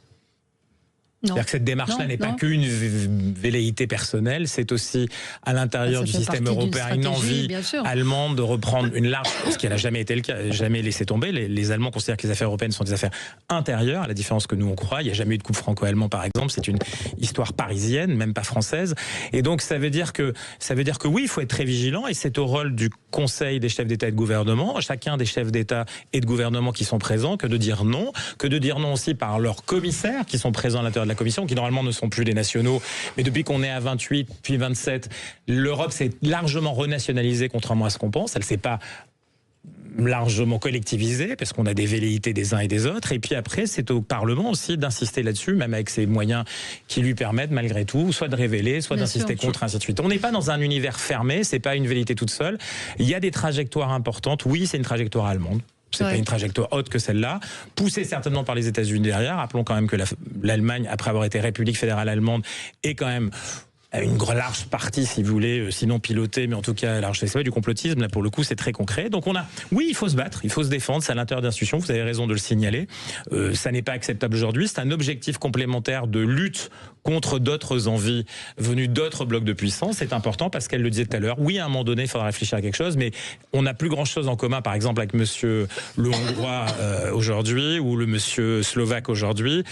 C'est-à-dire que cette démarche-là n'est pas qu'une velléité personnelle, c'est aussi à l'intérieur du système européen une envie allemande de reprendre une large, ce qui n'a jamais été le cas, jamais laissé tomber. Les Allemands considèrent que les affaires européennes sont des affaires intérieures, à la différence que nous on croit. Il n'y a jamais eu de couple franco-allemand par exemple, c'est une histoire parisienne, même pas française. Et donc ça veut dire que oui, il faut être très vigilant, et c'est au rôle du Conseil des chefs d'État et de gouvernement, chacun des chefs d'État et de gouvernement qui sont présents, que de dire non aussi par leurs commissaires qui sont présents à l'intérieur de la Commission, qui normalement ne sont plus des nationaux, mais depuis qu'on est à 28 puis 27, l'Europe s'est largement renationalisée, contrairement à ce qu'on pense. Elle s'est pas largement collectivisée, parce qu'on a des velléités des uns et des autres, et puis après c'est au Parlement aussi d'insister là-dessus, même avec ses moyens qui lui permettent malgré tout, soit de révéler, soit d'insister contre, ainsi de suite. On n'est pas dans un univers fermé, c'est pas une velléité toute seule, il y a des trajectoires importantes, oui c'est une trajectoire allemande. C'est pas une trajectoire haute que celle-là, poussée certainement par les États-Unis derrière. Rappelons quand même que l'Allemagne, après avoir été République fédérale allemande, est quand même une large partie, si vous voulez, sinon pilotée, mais en tout cas large. C'est pas du complotisme, là pour le coup c'est très concret. Donc oui, il faut se battre, il faut se défendre, c'est à l'intérieur d'institutions, vous avez raison de le signaler. Ça n'est pas acceptable aujourd'hui, c'est un objectif complémentaire de lutte contre d'autres envies venues d'autres blocs de puissance. C'est important parce qu'elle le disait tout à l'heure, oui à un moment donné il faudra réfléchir à quelque chose, mais on n'a plus grand chose en commun par exemple avec monsieur le Hongrois aujourd'hui, ou le monsieur Slovaque aujourd'hui,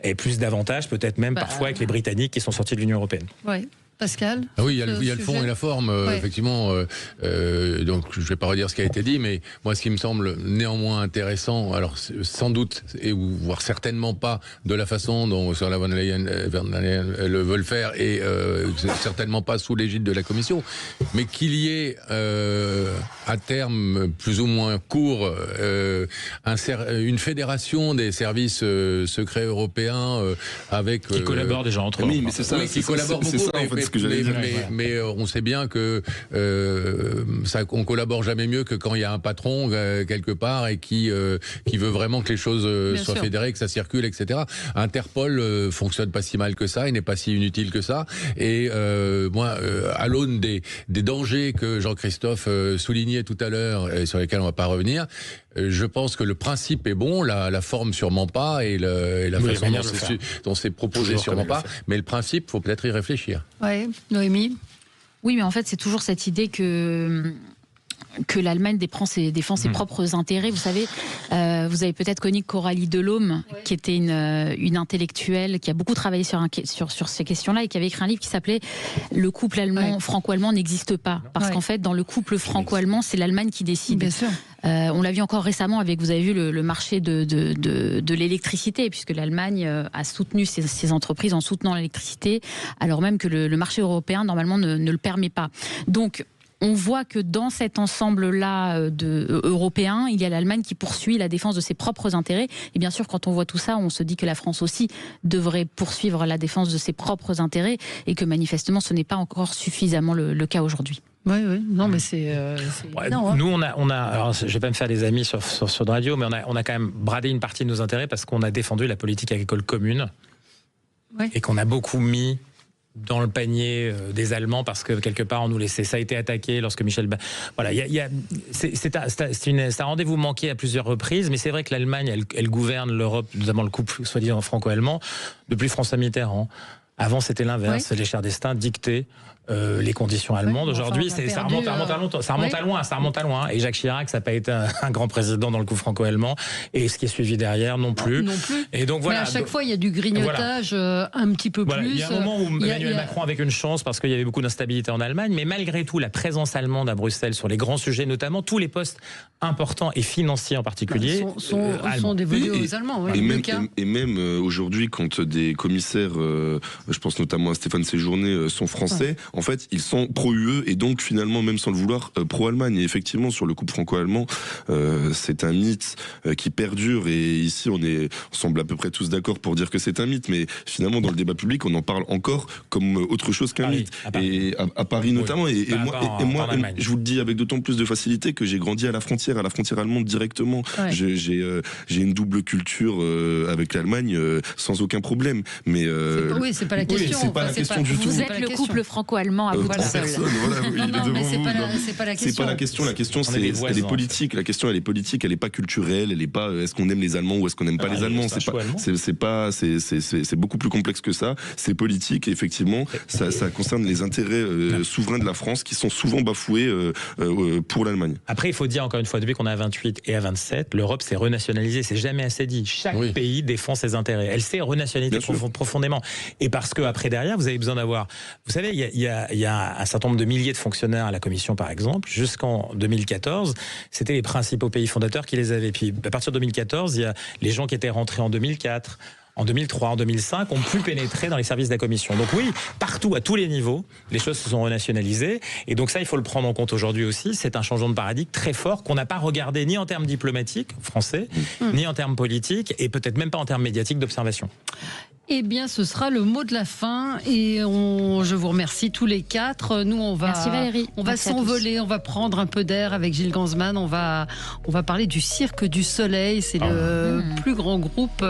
et plus davantage peut-être même parfois avec les Britanniques qui sont sortis de l'Union Européenne.
Oui. Pascal?
Oui, il y a le fond et la forme, effectivement. Donc, je ne vais pas redire ce qui a été dit, mais moi, ce qui me semble néanmoins intéressant, alors sans doute, et voire certainement pas de la façon dont Ursula von der Leyen le veut le faire, et certainement pas sous l'égide de la Commission, mais qu'il y ait à terme plus ou moins court une fédération des services secrets européens avec
qui collaborent déjà entre eux.
Oui, mais c'est ça,
qui collaborent beaucoup.
ce que j'allais dire.
Mais on sait bien que on collabore jamais mieux que quand il y a un patron quelque part et qui veut vraiment que les choses soient fédérées, que ça circule, etc. Interpol fonctionne pas si mal que ça, il n'est pas si inutile que ça. Et moi, à l'aune des dangers que Jean-Christophe soulignait tout à l'heure et sur lesquels on va pas revenir, je pense que le principe est bon, la forme sûrement pas et la façon dont c'est proposé sûrement pas, mais le principe, faut peut-être y réfléchir.
Ouais, Noémie.
Oui, mais en fait, c'est toujours cette idée que l'Allemagne défend ses propres intérêts. Vous savez, vous avez peut-être connu Coralie Delhomme, qui était une intellectuelle qui a beaucoup travaillé sur ces questions-là et qui avait écrit un livre qui s'appelait « Le couple franco-allemand n'existe pas ». Parce qu'en fait, dans le couple franco-allemand, c'est l'Allemagne qui décide.
Bien sûr.
On l'a vu encore récemment avec, vous avez vu, le marché de l'électricité, puisque l'Allemagne a soutenu ses entreprises en soutenant l'électricité, alors même que le marché européen, normalement, ne le permet pas. Donc, on voit que dans cet ensemble-là européen, il y a l'Allemagne qui poursuit la défense de ses propres intérêts. Et bien sûr, quand on voit tout ça, on se dit que la France aussi devrait poursuivre la défense de ses propres intérêts et que manifestement, ce n'est pas encore suffisamment le cas aujourd'hui.
Oui, non, mais c'est évident, hein.
Nous, on a, alors je vais pas me faire des amis sur radio, mais on a quand même bradé une partie de nos intérêts parce qu'on a défendu la politique agricole commune et qu'on a beaucoup mis dans le panier des Allemands parce que quelque part on nous laissait. Ça a été attaqué lorsque Michel. Voilà, c'est un rendez-vous manqué à plusieurs reprises, mais c'est vrai que l'Allemagne, elle gouverne l'Europe, notamment le couple soi-disant franco-allemand, depuis François Mitterrand. Avant, c'était l'inverse. Les chers destins dictaient les conditions allemandes. Aujourd'hui, ça remonte à loin. Et Jacques Chirac, ça n'a pas été un grand président dans le couple franco-allemand. Et ce qui est suivi derrière, non plus. Et donc voilà.
Mais à chaque fois, il y a du grignotage un petit peu plus.
Il y a un moment où Emmanuel Macron avait une chance parce qu'il y avait beaucoup d'instabilité en Allemagne. Mais malgré tout, la présence allemande à Bruxelles sur les grands sujets, notamment tous les postes importants et financiers en particulier,
sont dévolus aux Allemands.
Et même aujourd'hui, quand des commissaires, je pense notamment à Stéphane Séjourné, sont français, en fait, ils sont pro-UE et donc finalement, même sans le vouloir, pro-Allemagne. Et effectivement, sur le couple franco-allemand, c'est un mythe qui perdure. Et ici, on semble à peu près tous d'accord pour dire que c'est un mythe. Mais finalement, dans le débat public, on en parle encore comme autre chose qu'un mythe. Et à Paris notamment. Et moi, je vous le dis avec d'autant plus de facilité que j'ai grandi à la frontière allemande directement. J'ai une double culture avec l'Allemagne sans aucun problème. Mais
c'est pas la question.
C'est pas la question du tout.
Vous êtes le couple franco-allemand à vous seul.
C'est pas la question.
C'est pas la question. La question, elle est politique. La question, elle est politique. Elle est pas culturelle. Elle est pas est-ce qu'on aime les Allemands ou est-ce qu'on n'aime pas les Allemands. C'est beaucoup plus complexe que ça. C'est politique. Et effectivement, ça concerne les intérêts souverains de la France qui sont souvent bafoués pour l'Allemagne.
Après, il faut dire encore une fois, depuis qu'on est à 28 et à 27, l'Europe s'est renationalisée. C'est jamais assez dit. Chaque pays défend ses intérêts. Elle s'est renationalisée profondément. Et parce que après derrière, vous avez besoin d'avoir. Vous savez, il y a un certain nombre de milliers de fonctionnaires à la Commission, par exemple. Jusqu'en 2014, c'était les principaux pays fondateurs qui les avaient. Puis à partir de 2014, il y a les gens qui étaient rentrés en 2004. En 2003, en 2005, ont pu pénétrer dans les services de la Commission. Donc oui, partout, à tous les niveaux, les choses se sont renationalisées. Et donc ça, il faut le prendre en compte aujourd'hui aussi. C'est un changement de paradigme très fort qu'on n'a pas regardé ni en termes diplomatiques français, ni en termes politiques, et peut-être même pas en termes médiatiques d'observation.
Eh bien, ce sera le mot de la fin et je vous remercie tous les quatre. Nous, on va,
merci Valérie.
On va s'envoler, on va prendre un peu d'air avec Gilles Gansman. On va parler du Cirque du Soleil. C'est le plus grand groupe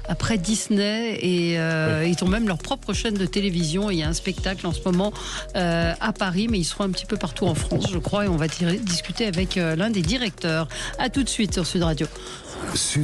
après Disney et ils ont même leur propre chaîne de télévision. Il y a un spectacle en ce moment à Paris, mais ils seront un petit peu partout en France, je crois, et on va discuter avec l'un des directeurs. À tout de suite sur Sud Radio.